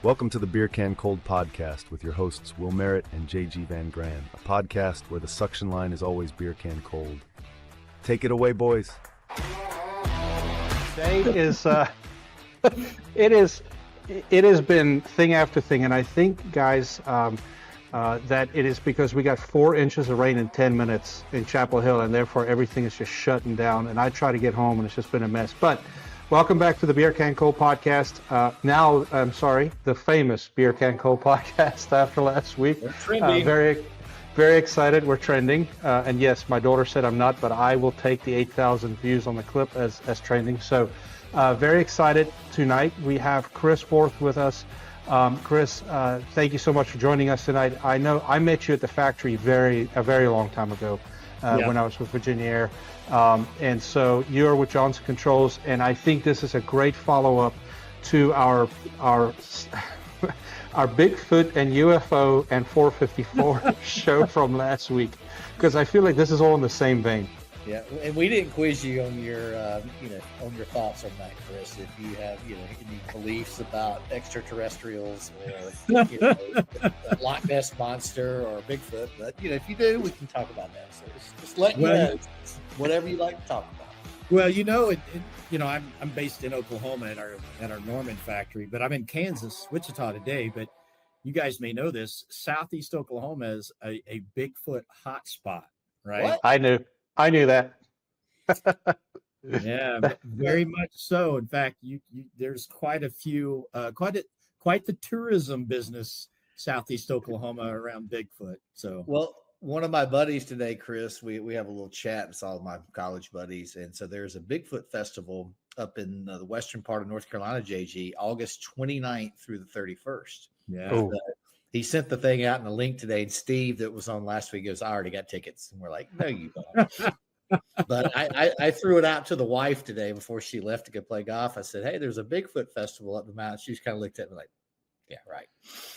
Welcome to the Beer Can Cold Podcast with your hosts Will Merritt and JG Van Gran, a podcast where the suction line is always beer can cold. Take it away, boys. Today is it has been thing after thing, and I think, guys, that it is because we got 4 inches of rain in 10 minutes in Chapel Hill, and therefore everything is just shutting down. And I try to get home, and it's just been a mess. But welcome back to the Beer Can Cold Podcast. The famous Beer Can Cold Podcast after last week. We're trending. Very excited. We're trending. And yes, my daughter said I'm not, but I will take the 8,000 views on the clip as trending. So very excited tonight. We have Chris Forth with us. Chris, thank you so much for joining us tonight. I know I met you at the factory a very long time ago when I was with Virginia Air. And so you're with Johnson Controls, and I think this is a great follow-up to our Bigfoot and UFO and 454 show from last week, because I feel like this is all in the same vein. Yeah, and we didn't quiz you on your, on your thoughts on that, Chris. If you have, any beliefs about extraterrestrials or, a Loch Ness monster or Bigfoot, but if you do, we can talk about that. So just let you know, whatever you like to talk about. Well, I'm based in Oklahoma at our Norman factory, but I'm in Kansas, Wichita today. But you guys may know this: Southeast Oklahoma is a Bigfoot hotspot, right? What? I knew that. Yeah, very much so. In fact, there's quite a few, quite the tourism business Southeast Oklahoma around Bigfoot. So, well, one of my buddies today, Chris, we have a little chat. It's all of my college buddies, and so there's a Bigfoot festival up in the western part of North Carolina, JG, August 29th through the 31st. Yeah. He sent the thing out in the link today, and Steve, that was on last week, goes, I already got tickets. And we're like, no, you don't. But I threw it out to the wife today before she left to go play golf. I said, hey, there's a Bigfoot festival up the mountain. She's kind of looked at me like, yeah, right.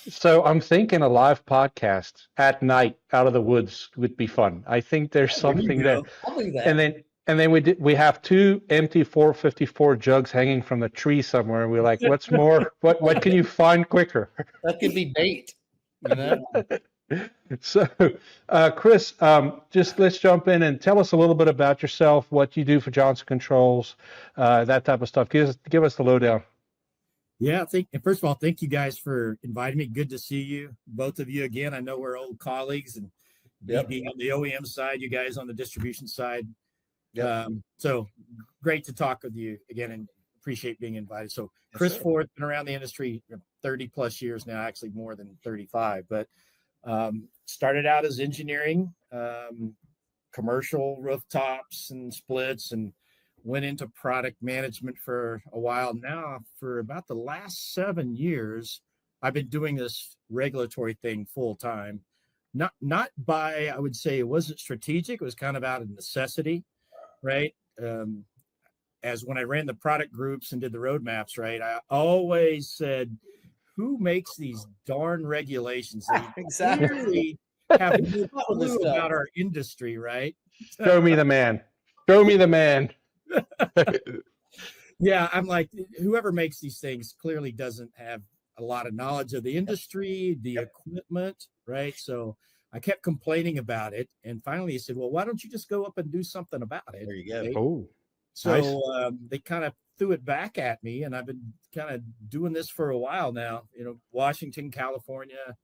So I'm thinking a live podcast at night out of the woods would be fun. I think there's something there. I'll do that. And then we have 2 empty 454 jugs hanging from the tree somewhere. And we're like, what's more? What can you find quicker? That could be bait. So, Chris, just let's jump in and tell us a little bit about yourself, what you do for Johnson Controls, that type of stuff. Give us the lowdown. Yeah, first of all, thank you guys for inviting me. Good to see you, both of you again. I know we're old colleagues, and being on the OEM side, you guys on the distribution side. Yep. So great to talk with you again, and appreciate being invited. So Chris Forth, been around the industry 30 plus years now, actually more than 35, but started out as engineering, commercial rooftops and splits, and went into product management for a while. Now, for about the last 7 years, I've been doing this regulatory thing full time. Not by, I would say it wasn't strategic. It was kind of out of necessity, right? As when I ran the product groups and did the roadmaps, right, I always said, who makes these darn regulations? They Exactly. Clearly have no clue about our industry, right? Show me the man. Show me the man. Yeah, I'm like, whoever makes these things clearly doesn't have a lot of knowledge of the industry, the equipment, right? So I kept complaining about it, and finally he said, well, why don't you just go up and do something about it? There you go. Right? Oh, So nice. they kind of threw it back at me, and I've been kind of doing this for a while now. Washington, California,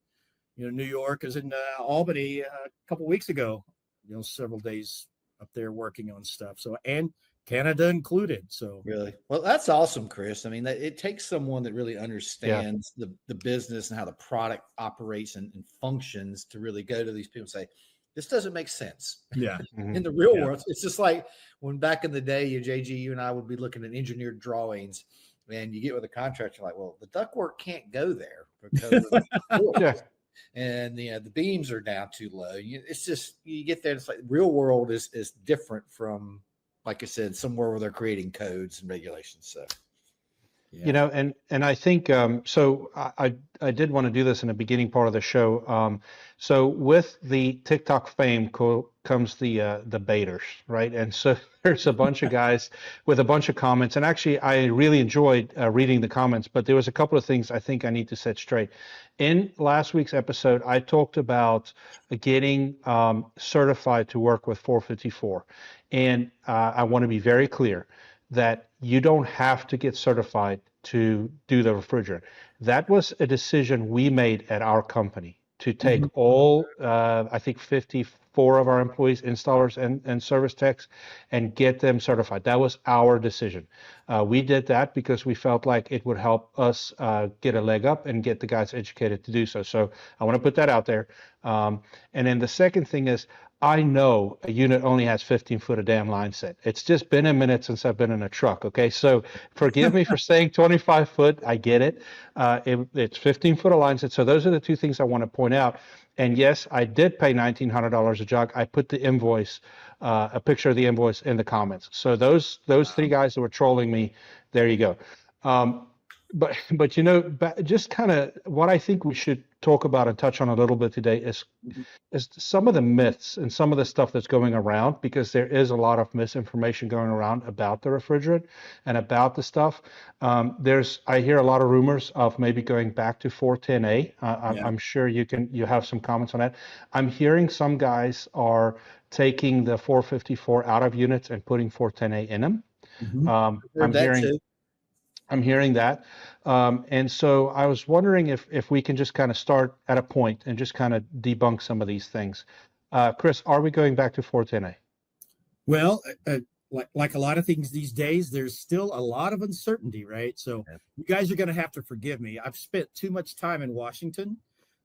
New York. I was in Albany a couple weeks ago. Several days up there working on stuff. So, and Canada included. So really, well, that's awesome, Chris. I mean, it takes someone that really understands the business and how the product operates and functions to really go to these people and say, this doesn't make sense. Yeah. In the real world, it's just like when back in the day, JG, you and I would be looking at engineered drawings, and you get with a contractor like, well, the ductwork can't go there because of the and the beams are down too low. It's just, you get there, it's like real world is different from, like I said, somewhere where they're creating codes and regulations. So You know, and I think so. I did want to do this in the beginning part of the show. So with the TikTok fame comes the baiters, right? And so there's a bunch of guys with a bunch of comments, and actually I really enjoyed reading the comments. But there was a couple of things I think I need to set straight. In last week's episode, I talked about getting certified to work with 454, and I want to be very clear that you don't have to get certified to do the refrigerant. That was a decision we made at our company to take all, I think 54 of our employees, installers and service techs, and get them certified. That was our decision. We did that because we felt like it would help us get a leg up and get the guys educated to do so. So I want to put that out there. And then the second thing is, I know a unit only has 15 foot of damn line set. It's just been a minute since I've been in a truck. Okay. So forgive me for saying 25 foot. I get it. It's 15 foot of line set. So those are the two things I want to point out. And yes, I did pay $1,900 a jug. I put the invoice, a picture of the invoice in the comments. So those three guys that were trolling me, there you go. But you know, just kind of what I think we should talk about and touch on a little bit today is some of the myths and some of the stuff that's going around, because there is a lot of misinformation going around about the refrigerant and about the stuff. I hear a lot of rumors of maybe going back to 410A. I'm sure you have some comments on that. I'm hearing some guys are taking the 454 out of units and putting 410A in them. I'm hearing that. And so I was wondering if we can just kind of start at a point and just kind of debunk some of these things. Chris, are we going back to 410A? Well, like a lot of things these days, there's still a lot of uncertainty, right? So you guys are going to have to forgive me. I've spent too much time in Washington.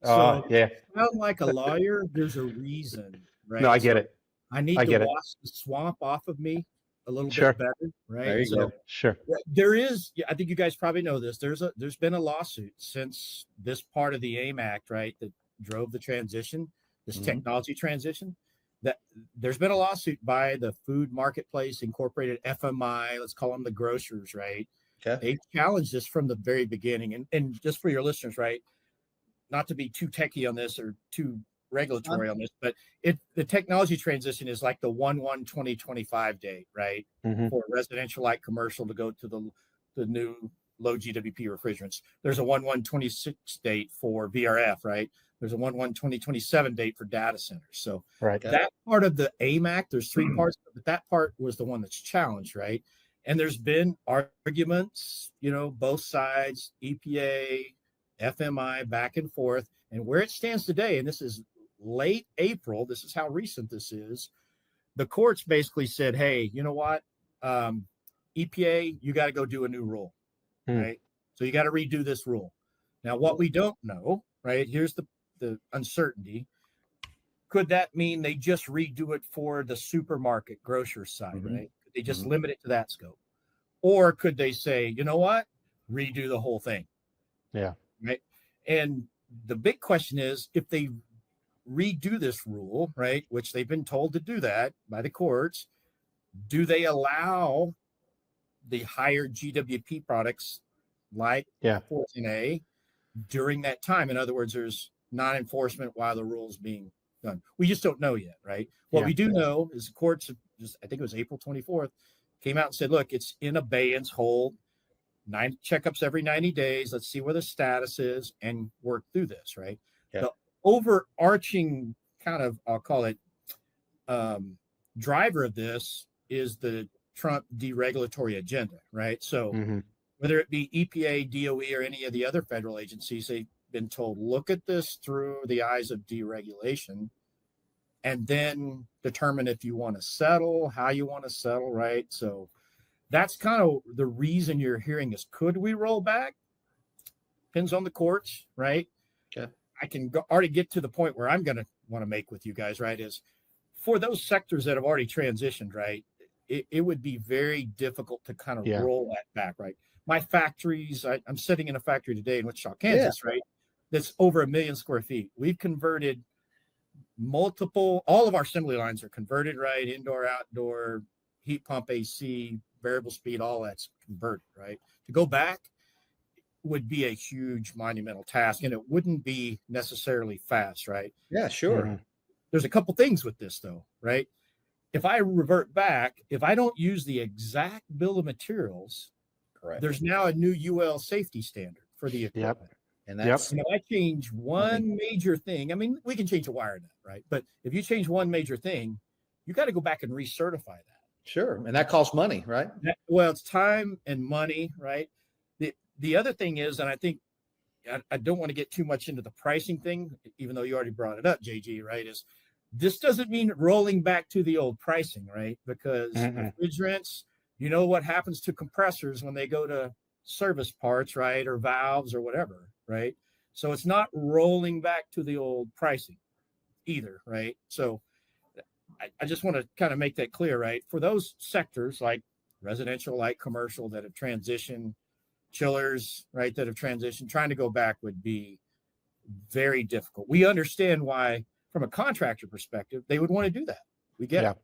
So I sound like a lawyer. There's a reason, right? No, I get it. I need to wash the swamp off of me a little bit better, right? There you go. Sure. There is, I think you guys probably know this. There's been a lawsuit since this part of the AIM Act, right, that drove the transition, this technology transition. That there's been a lawsuit by the Food Marketplace Incorporated, FMI. Let's call them the grocers, right? Okay. They challenged this from the very beginning, and just for your listeners, right, not to be too techie on this or too regulatory on this, but the technology transition is like the 1/1/2025 date, right? For residential light commercial to go to the new low GWP refrigerants. There's a 1/1/26 date for VRF, right? There's a 1/1/2027 date for data centers. So that part of the AIM Act, there's three parts, but that part was the one that's challenged, right? And there's been arguments, both sides, EPA, FMI, back and forth. And where it stands today, and this is late April, this is how recent this is, the courts basically said, hey, you know what, EPA, you got to go do a new rule, right? So you got to redo this rule. Now, what we don't know, right, here's the uncertainty. Could that mean they just redo it for the supermarket grocer side, right? Could they just limit it to that scope? Or could they say, you know what, redo the whole thing? Yeah. Right. And the big question is, if they redo this rule, right, which they've been told to do that by the courts, do they allow the higher GWP products like 14A during that time? In other words, there's non-enforcement while the rule's being done. We just don't know yet, right? What we do know is the courts, I think it was April 24th, came out and said, look, it's in abeyance, hold 9 checkups every 90 days. Let's see where the status is and work through this, right? The overarching kind of, I'll call it, driver of this is the Trump deregulatory agenda, right? So whether it be EPA, DOE, or any of the other federal agencies, they've been told, look at this through the eyes of deregulation and then determine if you want to settle, how you want to settle, right? So that's kind of the reason you're hearing this. Could we roll back? Depends on the courts, right? Okay. I can already get to the point where I'm going to want to make with you guys, right, is for those sectors that have already transitioned, right, it would be very difficult to kind of roll that back, right? My factories, I'm sitting in a factory today in Wichita, Kansas, right, that's over 1 million square feet. We've converted all of our assembly lines are converted, right, indoor, outdoor, heat pump, AC, variable speed, all that's converted, right? To go back, would be a huge monumental task, and it wouldn't be necessarily fast, right? Yeah, sure. Mhm. There's a couple things with this though, right? If I revert back, if I don't use the exact bill of materials, Correct. there's now a new UL safety standard for the Yep. equipment. And that's And if I change one major thing, I mean, we can change a wire nut, right? But if you change one major thing, you got to go back and recertify that. sure. And that costs money, right? Well, it's time and money, right? The other thing is, and I think I don't want to get too much into the pricing thing, even though you already brought it up, JG, right? Is this doesn't mean rolling back to the old pricing, right? Because refrigerants, you know what happens to compressors when they go to service parts, right? Or valves or whatever, right? So it's not rolling back to the old pricing either, right? So I just want to kind of make that clear, right? For those sectors like residential, like commercial that have transitioned, chillers, right, that have transitioned, trying to go back would be very difficult. We understand why, from a contractor perspective, they would want to do that. We get it.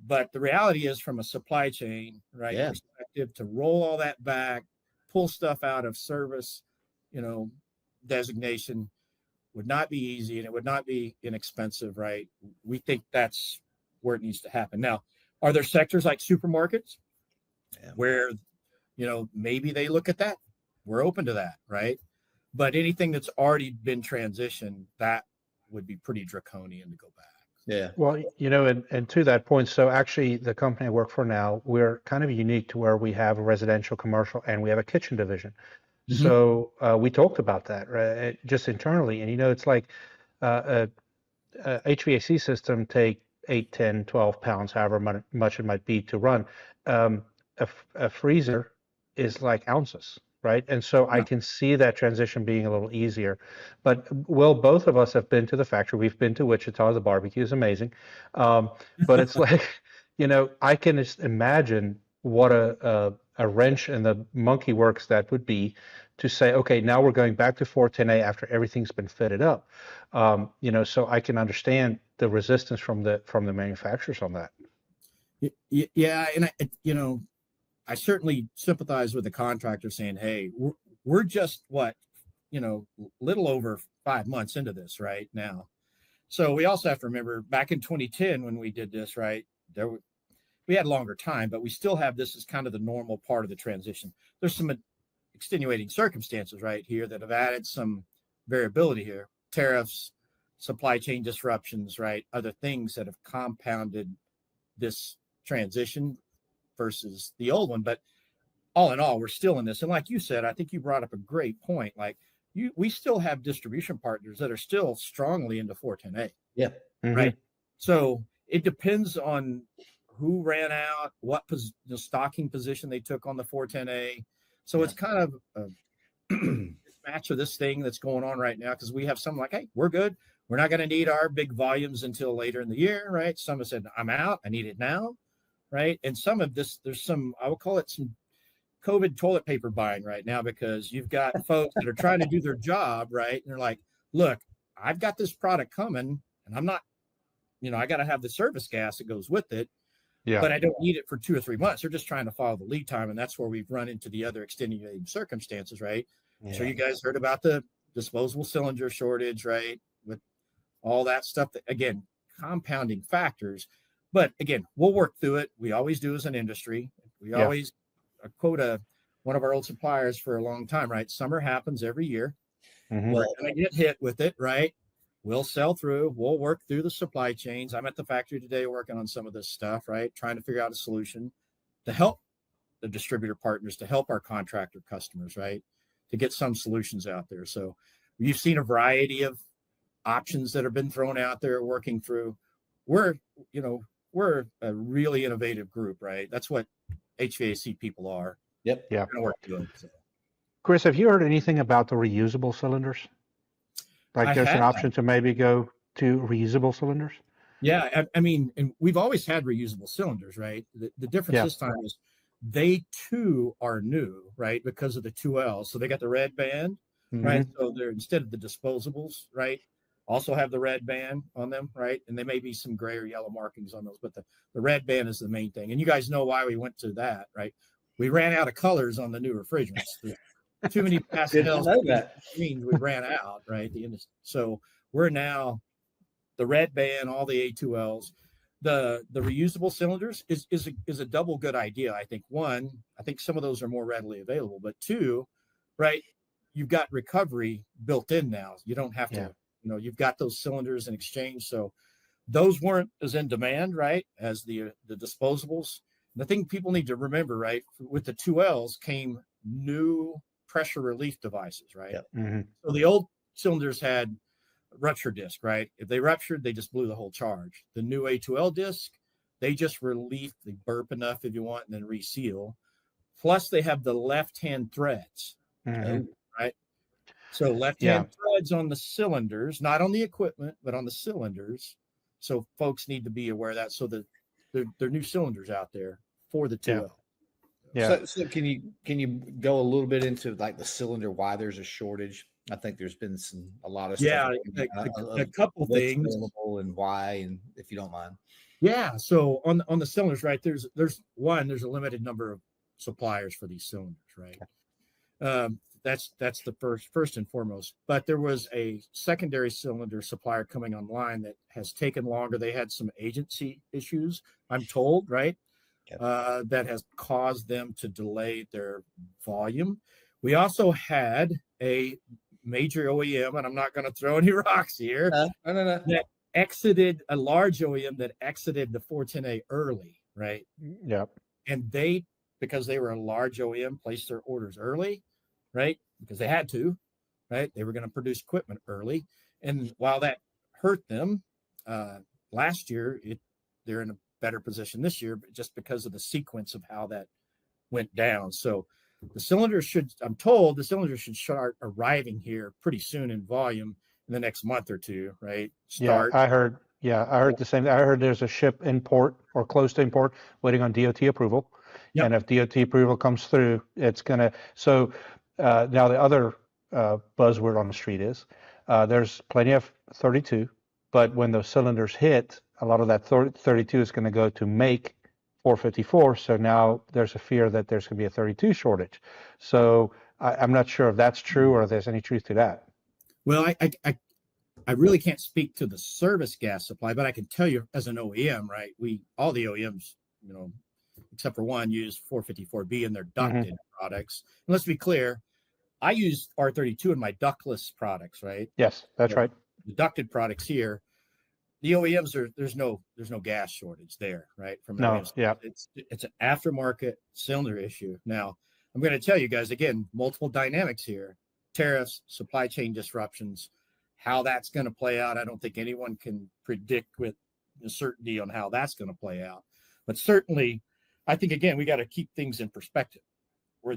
But the reality is, from a supply chain, right, perspective, to roll all that back, pull stuff out of service, designation would not be easy, and it would not be inexpensive, right? We think that's where it needs to happen. Now, are there sectors like supermarkets where, maybe they look at that? We're open to that, right? But anything that's already been transitioned, that would be pretty draconian to go back. Yeah. Well, and to that point, so actually the company I work for now, we're kind of unique to where we have a residential, commercial, and we have a kitchen division. Mm-hmm. So we talked about that, right, just internally. And, it's like a HVAC system take 8, 10, 12 pounds, however much it might be to run. A freezer is like ounces, right? And so I can see that transition being a little easier. But both of us have been to the factory. We've been to Wichita. The barbecue is amazing. But it's like, I can just imagine what a wrench and the monkey works that would be to say, okay, now we're going back to 410A after everything's been fitted up. So I can understand the resistance from the manufacturers on that. Yeah, and I certainly sympathize with the contractor saying, hey, we're just little over 5 months into this right now. So we also have to remember back in 2010 when we did this, right, we had longer time, but we still have this as kind of the normal part of the transition. There's some extenuating circumstances right here that have added some variability here, tariffs, supply chain disruptions, right, other things that have compounded this transition versus the old one. But all in all, we're still in this. And like you said, I think you brought up a great point. Like we still have distribution partners that are still strongly into 410A. Yeah. Right. So it depends on who ran out, what the stocking position they took on the 410A. So it's kind of a mismatch of this thing that's going on right now, because we have some like, hey, we're good. We're not going to need our big volumes until later in the year, right? Some have said, I'm out. I need it now, right? And some of this, there's some, I would call it some COVID toilet paper buying right now, because you've got folks that are trying to do their job, right? And they're like, look, I've got this product coming, and I'm not, I got to have the service gas that goes with it. Yeah. But I don't need it for 2 or 3 months. They're just trying to follow the lead time. And that's where we've run into the other extenuating circumstances, right? Yeah. So you guys heard about the disposable cylinder shortage, right? With all that stuff, that, again, compounding factors. But again, we'll work through it. We always do as an industry. We always quote one of our old suppliers for a long time, right? Summer happens every year. Mm-hmm. We're going to get hit with it, right? We'll sell through. We'll work through the supply chains. I'm at the factory today working on some of this stuff, right? Trying to figure out a solution to help the distributor partners, to help our contractor customers, right? To get some solutions out there. So you've seen a variety of options that have been thrown out there, working through. We're a really innovative group, right? That's what HVAC people are. Yep. Yeah. We're gonna work through it, so. Chris, have you heard anything about the reusable cylinders? Like there's an option to maybe go to reusable cylinders? Yeah, I mean, and we've always had reusable cylinders, right? The difference this time is they too are new, right? Because of the 2L. So they got the red band, right? So they're, instead of the disposables, right, also have the red band on them, right? And there may be some gray or yellow markings on those, but the red band is the main thing. And you guys know why we went to that, right? We ran out of colors on the new refrigerants. too many Didn't pastels. know that. Means we ran out, right? So we're now the red band, all the A2Ls. The reusable cylinders is a double good idea. I think one, I think some of those are more readily available, but two, right? You've got recovery built in now. You don't have to, you've got those cylinders in exchange. So those weren't as in demand, right, as the disposables. The thing people need to remember, right, with the 2Ls came new pressure relief devices, right? Yep. Mm-hmm. So the old cylinders had rupture disc, right? If they ruptured, they just blew the whole charge. The new A2L disc, they just relief, they burp enough if you want, and then reseal. Plus, they have the left-hand threads, right? So left-hand threads on the cylinders, not on the equipment, but on the cylinders. So folks need to be aware of that. So that there are new cylinders out there for the 2L. Yeah. So can you go a little bit into like the cylinder, why there's a shortage? I think there's been a lot of stuff. A couple things available and why, and if you don't mind. Yeah. So on the cylinders, right? There's a limited number of suppliers for these cylinders, right? That's the first and foremost. But there was a secondary cylinder supplier coming online that has taken longer. They had some agency issues, I'm told, right? That has caused them to delay their volume. We also had a major OEM, and I'm not going to throw any rocks here. No. That exited a large OEM that exited the 410A early, right? Yep. And because they were a large OEM, placed their orders early, right? Because they had to, right? They were going to produce equipment early. And while that hurt them last year, they're in a better position this year, but just because of the sequence of how that went down. So I'm told the cylinders should start arriving here pretty soon in volume in the next month or two, right? Yeah, I heard the same. I heard there's a ship import or close to import waiting on DOT approval. Yep. And if DOT approval comes through, it's going to, so now the other buzzword on the street is there's plenty of 32, but when those cylinders hit, a lot of that 32 is going to go to make 454. So now there's a fear that there's going to be a 32 shortage. So I'm not sure if that's true or if there's any truth to that. Well, I really can't speak to the service gas supply, but I can tell you as an OEM, right? All the OEMs, except for one, use 454B in their ducted products. And let's be clear, I use R32 in my ductless products, right? Yes, that's right. The ducted products here, the OEMs there's no gas shortage there, right? From OEMs. Yeah. It's an aftermarket cylinder issue. Now, I'm going to tell you guys again, multiple dynamics here: tariffs, supply chain disruptions, how that's going to play out. I don't think anyone can predict with certainty on how that's going to play out. But certainly, I think again we got to keep things in perspective. We're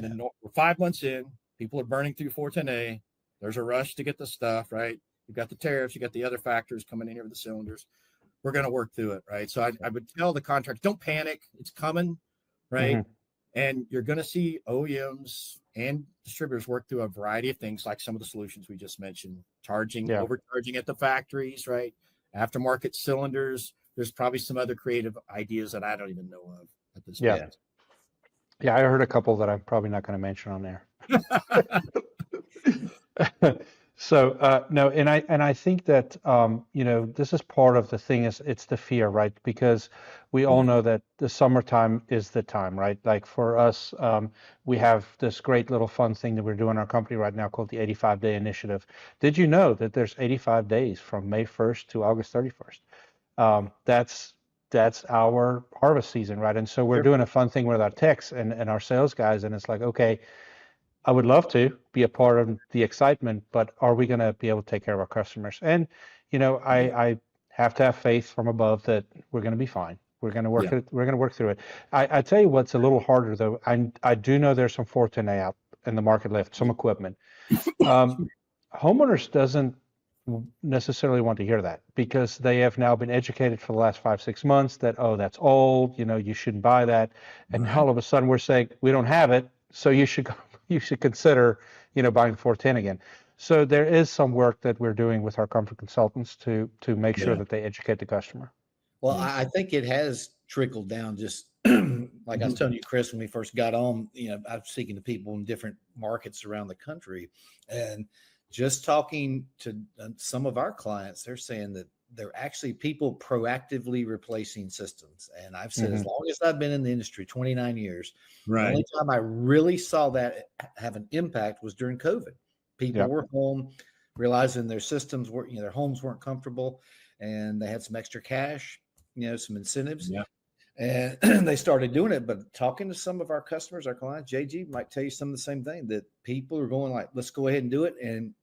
5 months in. People are burning through 410A. There's a rush to get the stuff right. You've got the tariffs, you got the other factors coming in here with the cylinders. We're going to work through it, right? So I would tell the contractors, don't panic. It's coming, right? And you're going to see OEMs and distributors work through a variety of things, like some of the solutions we just mentioned, overcharging at the factories, right? Aftermarket cylinders. There's probably some other creative ideas that I don't even know of at this point. Yeah, I heard a couple that I'm probably not going to mention on there. So no, and I think that this is part of the thing is it's the fear, right? Because we all know that the summertime is the time, right? Like for us, we have this great little fun thing that we're doing in our company right now called the 85-day initiative. Did you know that there's 85 days from May 1st to August 31st? That's our harvest season, right? And so we're doing a fun thing with our techs and our sales guys, and it's like, okay, I would love to be a part of the excitement, but are we going to be able to take care of our customers? And, I have to have faith from above that we're going to be fine. We're going to work it. We're going to work through it. I tell you what's a little harder though. I do know there's some 410A out in the market left, some equipment. Homeowners doesn't necessarily want to hear that because they have now been educated for the last 5-6 months that, oh, that's old, you shouldn't buy that. And all of a sudden we're saying we don't have it. So you should consider, buying 410 again. So there is some work that we're doing with our comfort consultants to make sure that they educate the customer. Well, I think it has trickled down just like I was telling you, Chris, when we first got on, I was speaking to people in different markets around the country, and just talking to some of our clients, they're saying that they're actually people proactively replacing systems. And I've said, as long as I've been in the industry, 29 years, the only time I really saw that have an impact was during COVID. People were home, realizing their systems were, their homes weren't comfortable, and they had some extra cash, some incentives. Yeah. And they started doing it. But talking to some of our customers, our clients, JG might tell you some of the same thing, that people are going like, let's go ahead and do it. And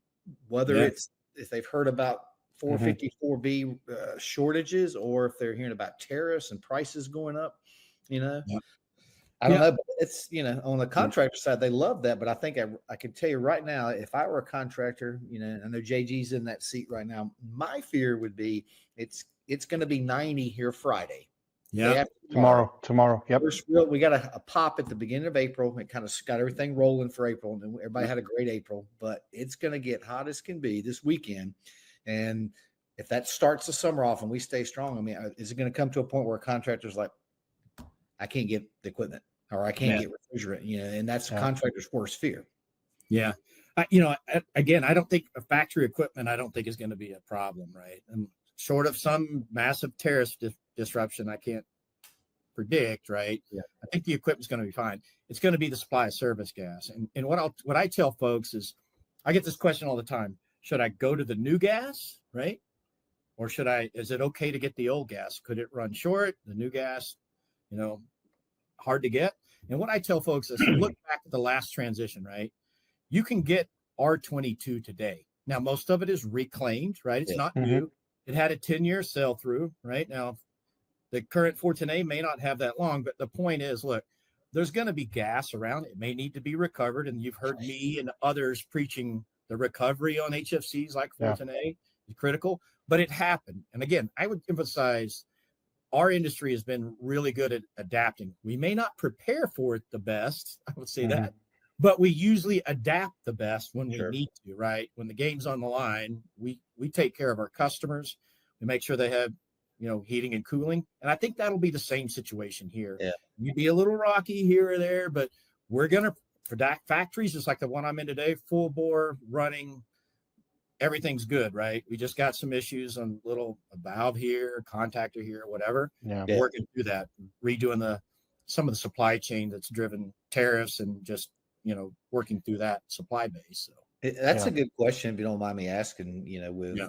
whether it's if they've heard about 454B shortages, or if they're hearing about tariffs and prices going up, I don't know. But it's, on the contractor side, they love that. But I think I can tell you right now, if I were a contractor, I know JG's in that seat right now, my fear would be it's going to be 90 here Friday. Yeah. Tomorrow. Yep. We got a pop at the beginning of April. It kind of got everything rolling for April, and everybody had a great April, but it's going to get hot as can be this weekend. And if that starts the summer off and we stay strong, I mean, is it going to come to a point where a contractor's like, I can't get the equipment, or I can't get refrigerant, and that's contractor's worst fear. Yeah. Again, I don't think a factory equipment, I don't think is going to be a problem, right? And short of some massive tariff disruption, I can't predict, right? Yeah. I think the equipment's going to be fine. It's going to be the supply of service gas. And what I tell folks is, I get this question all the time. Should I go to the new gas, right? Or is it okay to get the old gas? Could it run short? The new gas, hard to get. And what I tell folks is, look back at the last transition, right? You can get R22 today. Now, most of it is reclaimed, right? It's not new. It had a 10-year sell through, right? Now, the current 410A may not have that long, but the point is, look, there's going to be gas around. It may need to be recovered. And you've heard me and others preaching the recovery on HFCs like 410A is critical, but it happened. And again, I would emphasize our industry has been really good at adapting. We may not prepare for it the best, I would say that, but we usually adapt the best when we need to, right? When the game's on the line, we take care of our customers. We make sure they have, heating and cooling. And I think that'll be the same situation here. Yeah. You'd be a little rocky here or there, but we're going to, for factories, just like the one I'm in today, full bore running, everything's good, right? We just got some issues on little valve here, contactor here, whatever. Yeah. Working through that, redoing some of the supply chain that's driven tariffs, and just, working through that supply base. So that's a good question, if you don't mind me asking, with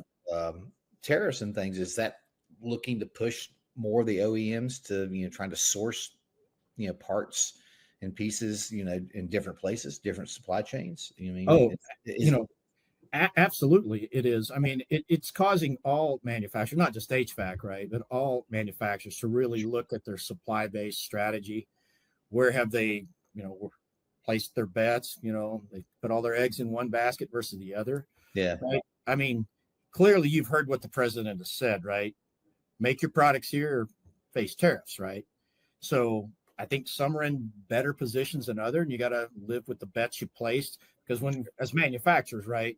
tariffs and things, is that looking to push more of the OEMs to, trying to source, parts and pieces, in different places, different supply chains? Absolutely, it is. I mean, it's causing all manufacturers, not just HVAC, right, but all manufacturers to really look at their supply-based strategy. Where have they, placed their bets? They put all their eggs in one basket versus the other. Yeah. Right? I mean, clearly you've heard what the president has said, right? Make your products here or face tariffs, right? So I think some are in better positions than others, and you got to live with the bets you placed, because as manufacturers, right,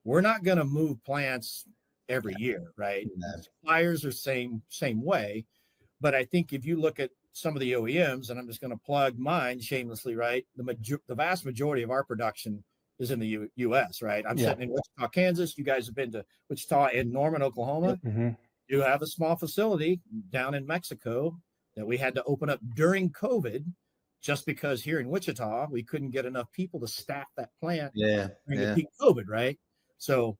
we're not going to move plants every year, right? Suppliers are same way. But I think if you look at some of the OEMs, and I'm just going to plug mine shamelessly, right? The vast majority of our production is in the U.S., right? I'm sitting in Wichita, Kansas. You guys have been to Wichita and Norman, Oklahoma. You have a small facility down in Mexico that we had to open up during COVID, just because here in Wichita, we couldn't get enough people to staff that plant during the peak COVID, right? So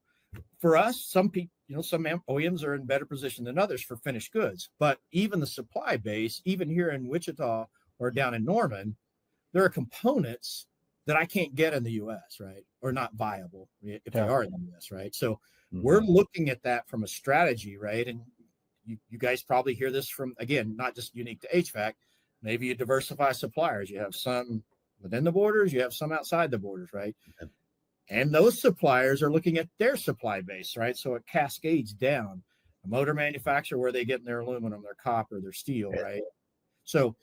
for us, some people, some OEMs are in better position than others for finished goods. But even the supply base, even here in Wichita or down in Norman, there are components that I can't get in the U.S., right? Or not viable if they are in the U.S., right? So we're looking at that from a strategy, right? And you guys probably hear this from, again, not just unique to HVAC. Maybe you diversify suppliers. You have some within the borders, you have some outside the borders, right? And those suppliers are looking at their supply base, right? So it cascades down. A motor manufacturer, where they get their aluminum, their copper, their steel, right? So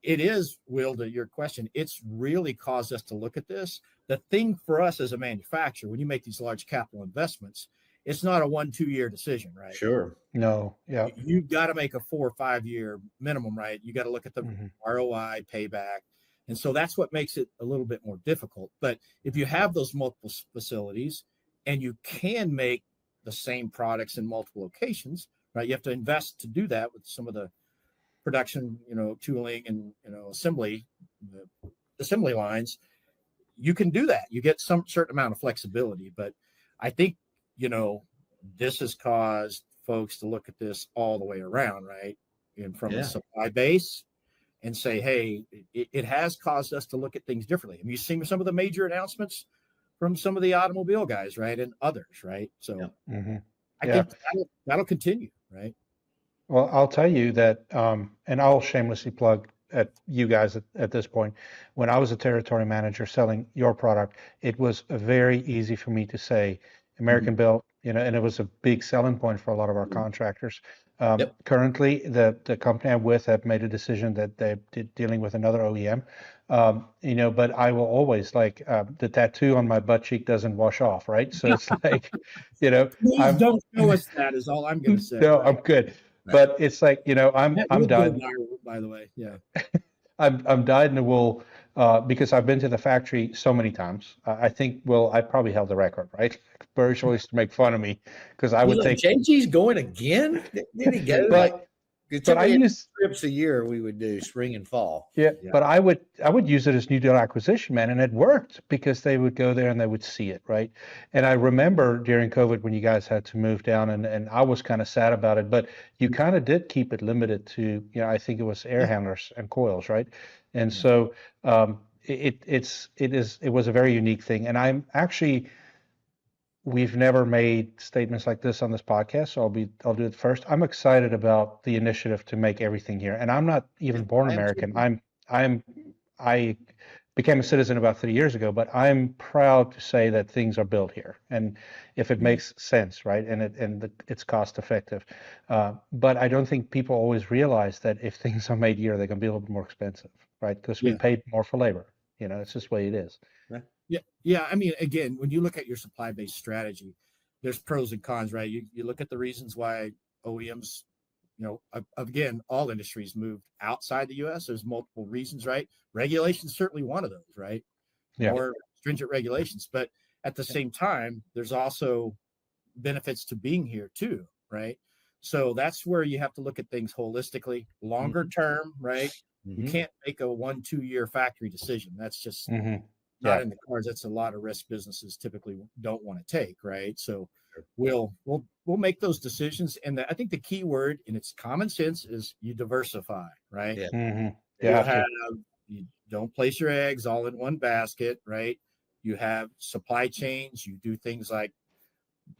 it is, Will, to your question, it's really caused us to look at this. The thing for us as a manufacturer, when you make these large capital investments, it's not a 1-2 year decision, right? Sure. No. Yeah. You've got to make a 4 or 5 year minimum, right? You got to look at the ROI payback. And so that's what makes it a little bit more difficult. But if you have those multiple facilities and you can make the same products in multiple locations, right? You have to invest to do that with some of the production, tooling and, assembly lines. You can do that. You get some certain amount of flexibility. But I think, this has caused folks to look at this all the way around, right? And from the supply base and say, hey, it has caused us to look at things differently. I mean, you've seen some of the major announcements from some of the automobile guys, right? And others, right? So I think that'll continue, right? Well, I'll tell you that, and I'll shamelessly plug at you guys at this point. When I was a territory manager selling your product, it was very easy for me to say American built, and it was a big selling point for a lot of our contractors. Currently, the company I'm with have made a decision that they're dealing with another OEM, but I will always the tattoo on my butt cheek doesn't wash off, right? So it's like, Please don't show us that is all I'm going to say. No, I'm good. But it's like, I'm dyed. By the way, yeah. I'm dyed in the wool because I've been to the factory so many times. I think, I probably held the record, right? Burge used to make fun of me because I would take. JG's going again? Did he go? But I use trips a year we would do spring and fall. Yeah, but I would use it as new deal acquisition, man, and it worked because they would go there and they would see it, right? And I remember during COVID when you guys had to move down, and I was kind of sad about it, but you kind of did keep it limited to, I think it was air handlers and coils, right? And so it was a very unique thing, and I'm actually. We've never made statements like this on this podcast, so I'll do it first. I'm excited about the initiative to make everything here, and I'm not even born American. I became a citizen about 3 years ago, but I'm proud to say that things are built here, and if it makes sense, right, and it's cost effective. But I don't think people always realize that if things are made here, they're going to be a little bit more expensive, right? Because we paid more for labor. It's just the way it is. Yeah. I mean, again, when you look at your supply-based strategy, there's pros and cons, right? You look at the reasons why OEMs, again, all industries moved outside the U.S. There's multiple reasons, right? Regulation is certainly one of those, right? Yeah. More stringent regulations. But at the same time, there's also benefits to being here too, right? So that's where you have to look at things holistically, longer term, right? You can't make a 1-2 year factory decision. That's just not in the cards. That's a lot of risk businesses typically don't want to take, right? So we'll make those decisions. And I think the key word, and it's common sense, is you diversify, right? You don't place your eggs all in one basket, right? You have supply chains. You do things like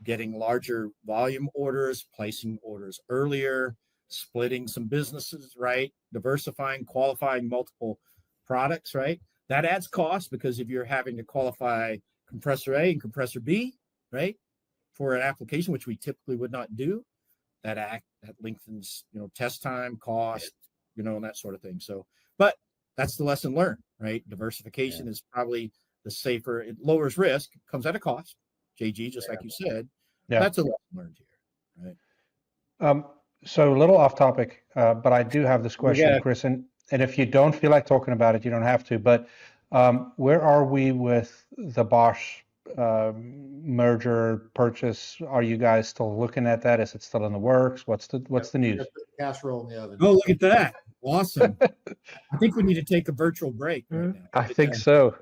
getting larger volume orders, placing orders earlier, splitting some businesses, right? Diversifying, qualifying multiple products, right? That adds cost because if you're having to qualify compressor A and compressor B, right, for an application, which we typically would not do, that lengthens, test time, cost, and that sort of thing. So, but that's the lesson learned, right? Diversification is probably the safer. It lowers risk, comes at a cost. JG, just like you said, that's a lesson learned here, right? So a little off topic, but I do have this question, Chris, and if you don't feel like talking about it, you don't have to. But where are we with the Bosch merger purchase? Are you guys still looking at that? Is it still in the works? What's the news? Casserole in the oven. Oh, look at that! Awesome. I think we need to take a virtual break right now. I think so.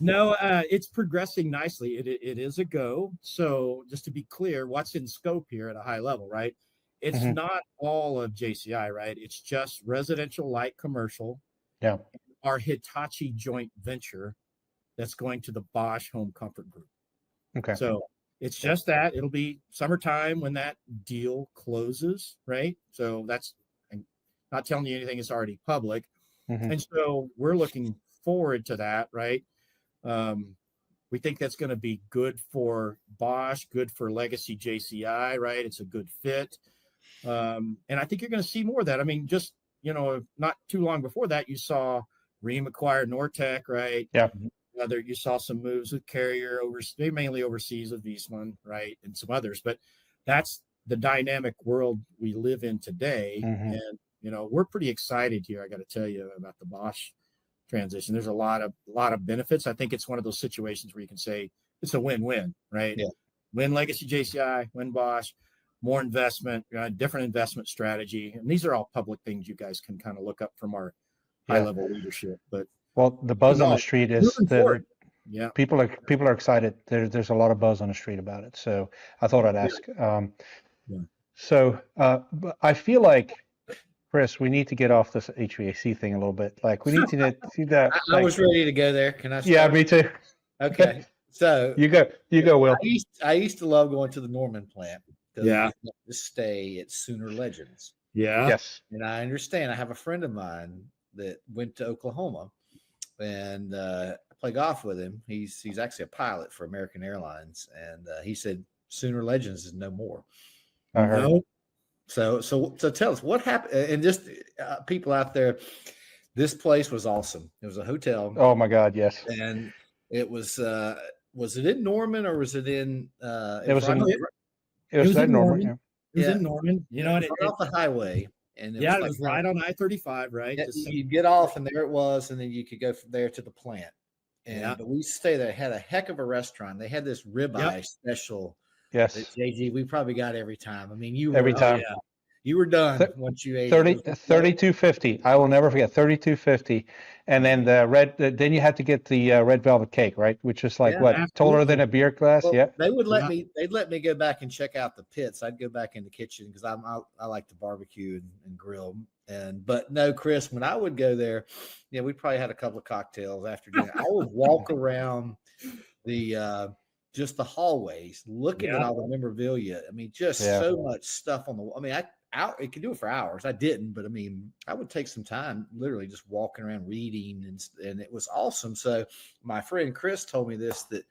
No, it's progressing nicely. It is a go. So just to be clear, what's in scope here at a high level, right? It's not all of JCI, right? It's just residential, light commercial. Yeah. Our Hitachi joint venture that's going to the Bosch Home Comfort Group. Okay. So it's just that. It'll be summertime when that deal closes, right? So I'm not telling you anything. It's already public. And so we're looking forward to that, right? We think that's going to be good for Bosch, good for legacy JCI, right? It's a good fit. And I think you're going to see more of that. I mean, just, not too long before that, you saw Rheem acquire Nortec, right? Yeah. other. You saw some moves with Carrier they mainly overseas with Viessmann, right, and some others. But that's the dynamic world we live in today, and we're pretty excited here. I got to tell you about the Bosch transition. There's a lot of benefits. I think it's one of those situations where you can say it's a win-win, right? Yeah. Win legacy JCI, win Bosch, more investment, different investment strategy, and these are all public things you guys can kind of look up from our high-level leadership. But the buzz on the street is that people are excited. There's a lot of buzz on the street about it. So I thought I'd ask. So I feel like, Chris, we need to get off this HVAC thing a little bit. Like we need to see that. I was ready to go there. Can I start? Yeah, me too. Okay. So you go, Will. I used to love going to the Norman plant. Yeah. To stay at Sooner Legends. Yeah. Yes. And I understand. I have a friend of mine that went to Oklahoma and play golf with him. He's actually a pilot for American Airlines, and he said Sooner Legends is no more. I heard. No. So tell us what happened, and just people out there. This place was awesome. It was a hotel. Oh my God, yes. And it was it in Norman or was it in? It was in Norman. Yeah. It was in Norman. You know, it was off the highway. And it was right on I-35, right? Yeah, you get off, and there it was, and then you could go from there to the plant. And but we stayed there. Had a heck of a restaurant. They had this ribeye special. Yes, JG, we probably got every time. I mean, every time. You were done once you ate. 32.50. I will never forget 32.50. And then then you had to get the red velvet cake, right? Which is like taller than a beer glass. Well, they would let me. They'd let me go back and check out the pits. I'd go back in the kitchen because I like to barbecue and grill. But no, Chris, when I would go there, we probably had a couple of cocktails after dinner. I would walk around the just the hallways, looking at all the memorabilia. I mean, just so much stuff on the wall. I mean, it could do it for hours. I didn't, but I mean, I would take some time, literally just walking around reading, and it was awesome. So my friend Chris told me this, that,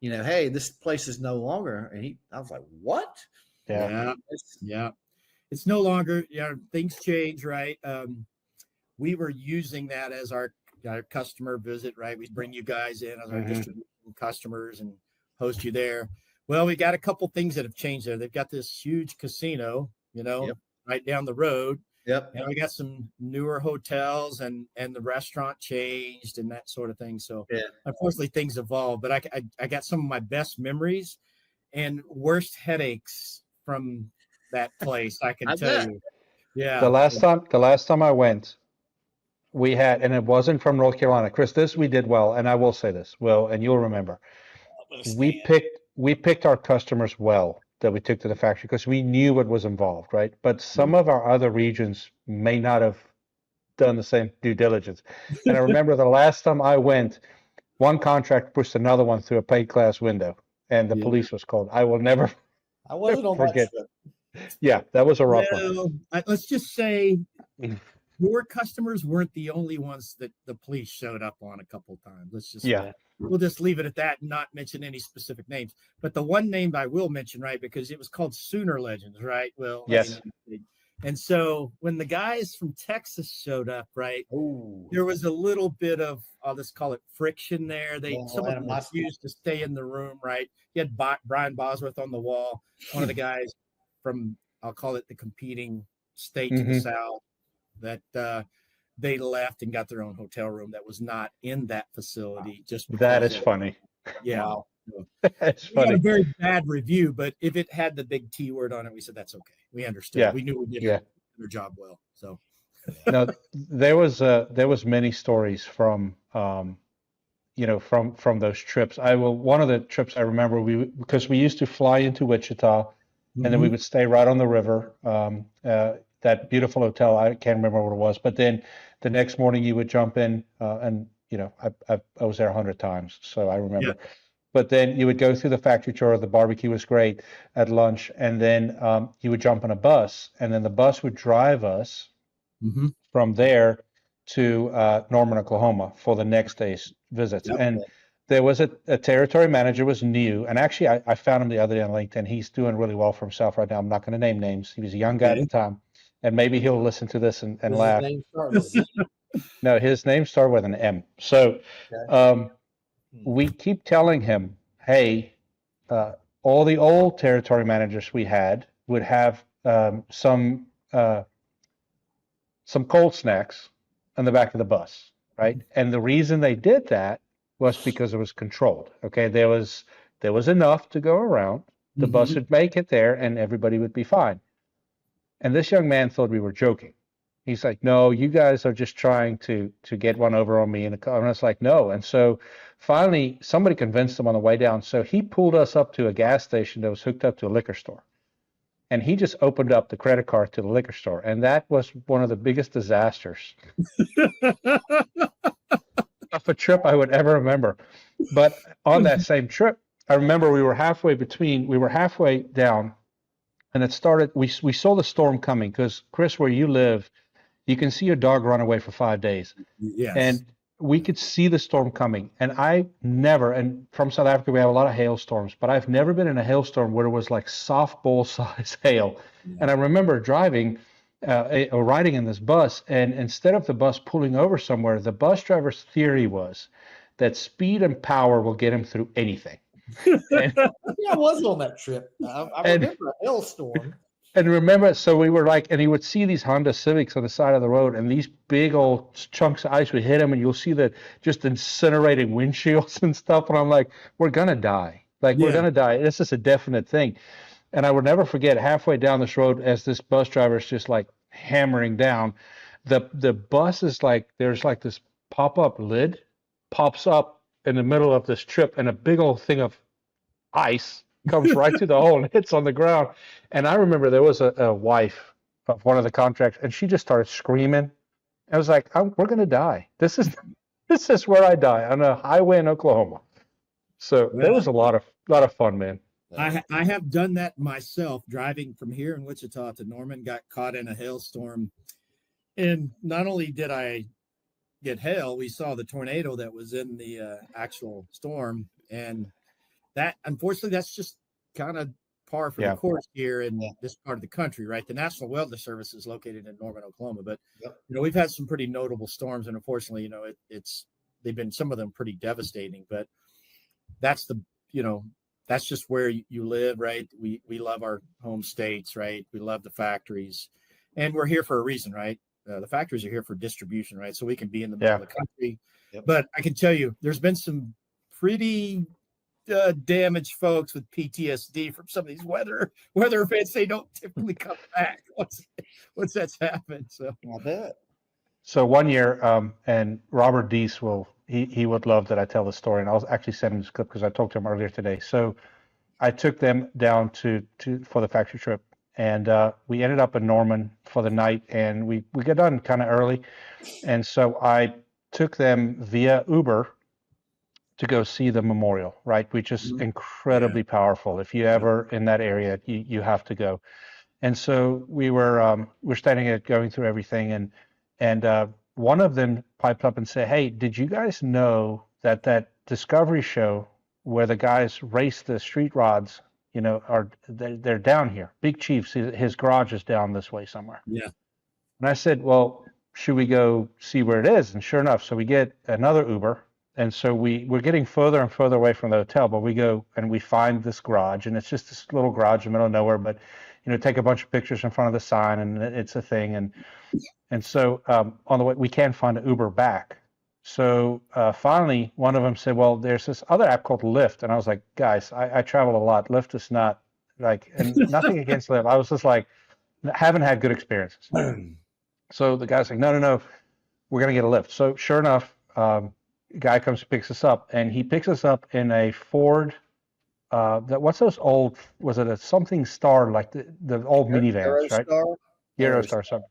hey, this place is no longer. And I was like, what? Yeah. It's no longer, things change, right? We were using that as our customer visit, right? We'd bring you guys in as our distribution customers and host you there. Well, we got a couple things that have changed there. They've got this huge casino, right down the road. Yep. And we got some newer hotels, and the restaurant changed and that sort of thing. So unfortunately things evolved, but I got some of my best memories and worst headaches from that place. I can tell you. Yeah. The last time I went, we had, and it wasn't from North Carolina, Chris, this we did well. And I will say this, Will, and you'll remember, we picked our customers well that we took to the factory because we knew what was involved, right? But some of our other regions may not have done the same due diligence. And I remember the last time I went, one contract pushed another one through a plate glass window, and the police was called. I will never forget. Yeah, that was a rough one. Let's just say your customers weren't the only ones that the police showed up on a couple of times. Let's just we'll just leave it at that and not mention any specific names. But the one name I will mention, right, because it was called Sooner Legends, right? Well, yes. And so when the guys from Texas showed up, right, there was a little bit of, I'll just call it friction there. Some of them refused to stay in the room, right? You had Brian Bosworth on the wall, one of the guys from, I'll call it the competing state to the south, that they left and got their own hotel room that was not in that facility. That is funny. Yeah. Wow. That's We got funny. a very bad review, but if it had the big T word on it, we said that's okay. We understood. Yeah. We knew we did their job well. So No, there was many stories from from those trips. One of the trips I remember, because we used to fly into Wichita, and then we would stay right on the river. That beautiful hotel, I can't remember what it was, but then the next morning you would jump in, and I was there 100 times, so I remember. Yeah. But then you would go through the factory tour. The barbecue was great at lunch, and then you would jump on a bus, and then the bus would drive us from there to Norman, Oklahoma for the next day's visits. Yep. And there was a territory manager, was new, and actually I found him the other day on LinkedIn. He's doing really well for himself right now. I'm not going to name names. He was a young guy at the time, and maybe he'll listen to this and laugh. His name started with No, his name started with an M. So we keep telling him, hey, all the old territory managers we had would have some cold snacks on the back of the bus, right? And the reason they did that was because it was controlled. Okay, there was enough to go around. The bus would make it there, and everybody would be fine. And this young man thought we were joking. He's like, no, you guys are just trying to get one over on me. And I was like, no. And so finally, somebody convinced him on the way down. So he pulled us up to a gas station that was hooked up to a liquor store. And he just opened up the credit card to the liquor store. And that was one of the biggest disasters of a trip I would ever remember. But on that same trip, I remember we were halfway down, and it started, we saw the storm coming because, Chris, where you live, you can see your dog run away for 5 days. Yes. And we could see the storm coming. And and from South Africa, we have a lot of hailstorms, but I've never been in a hailstorm where it was like softball size hail. Yeah. And I remember driving or riding in this bus, and instead of the bus pulling over somewhere, the bus driver's theory was that speed and power will get him through anything. I was on that trip. I remember a hailstorm. And remember, so we were like, and he would see these Honda Civics on the side of the road, and these big old chunks of ice would hit him, and you'll see the just incinerating windshields and stuff. And I'm like, we're going to die. Like, we're going to die. This is a definite thing. And I would never forget, halfway down this road, as this bus driver is just like hammering down, the bus is like, there's like this pop-up lid pops up in the middle of this trip, and a big old thing of ice comes right through the hole and hits on the ground. And I remember there was a wife of one of the contractors, and she just started screaming. I was like, we're going to die. This is where I die, on a highway in Oklahoma. So there was a lot of fun, man. I have done that myself, driving from here in Wichita to Norman, got caught in a hailstorm. And not only did I get hail, we saw the tornado that was in the actual storm. And that, unfortunately, that's just kind of par for the course here in this part of the country, right? The National Weather Service is located in Norman, Oklahoma, but we've had some pretty notable storms, and unfortunately, they've been, some of them, pretty devastating. But that's that's just where you live, right? We love our home states, right? We love the factories, and we're here for a reason, right? The factories are here for distribution, right? So we can be in the middle of the country. But I can tell you, there's been some pretty damaged folks with PTSD from some of these weather events. They don't typically come back once that's happened. So I bet. So one year, and Robert Deese he would love that I tell the story, and I'll actually send him this clip because I talked to him earlier today. So I took them down for the factory trip, and we ended up in Norman for the night, and we got done kind of early, and so I took them via Uber to go see the memorial, right? Which is incredibly powerful. If you ever in that area, you have to go. And so we're standing there going through everything, and one of them piped up and said, "Hey, did you guys know that Discovery show where the guys race the street rods, they're down here? Big Chief's, his garage is down this way somewhere." Yeah. And I said, "Well, should we go see where it is?" And sure enough, so we get another Uber. And so we're getting further and further away from the hotel, but we go and we find this garage, and it's just this little garage in the middle of nowhere, but, take a bunch of pictures in front of the sign, and it's a thing. And so on the way, we can't find an Uber back. So finally, one of them said, well, there's this other app called Lyft. And I was like, guys, I travel a lot. Lyft is not like, and nothing against Lyft. I was just like, haven't had good experiences. So the guy's like, no, we're going to get a Lyft. So sure enough, guy comes and picks us up, and he picks us up in a Ford. What's those old? Was it a something Star, like the old minivans, right? Eurostar, something.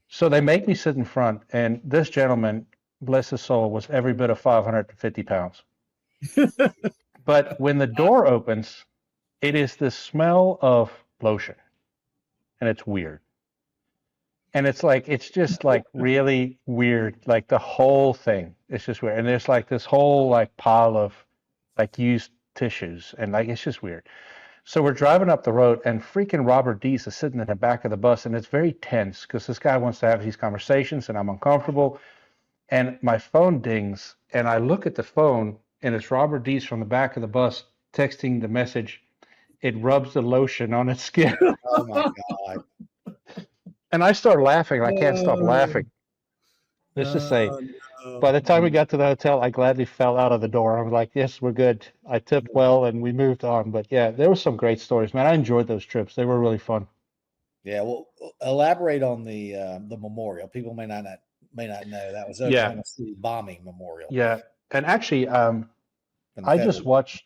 So they make me sit in front, and this gentleman, bless his soul, was every bit of 550 pounds. But when the door opens, it is the smell of lotion, and it's weird. And it's just like really weird. Like the whole thing is just weird. And there's like this whole like pile of like used tissues, and like it's just weird. So we're driving up the road, and freaking Robert Deese is sitting in the back of the bus, and it's very tense because this guy wants to have these conversations, and I'm uncomfortable. And my phone dings, and I look at the phone, and it's Robert Dees from the back of the bus texting the message. It rubs the lotion on its skin. Oh my God. And I start laughing. I can't stop laughing. Let's just say, No. by the time we got to the hotel, I gladly fell out of the door. I was like, yes, we're good. I tipped well and we moved on. But yeah, there were some great stories, man. I enjoyed those trips. They were really fun. Yeah, well, elaborate on the memorial. People may not know that was Yeah. Oklahoma City bombing memorial. Yeah. And actually, from the I just federal-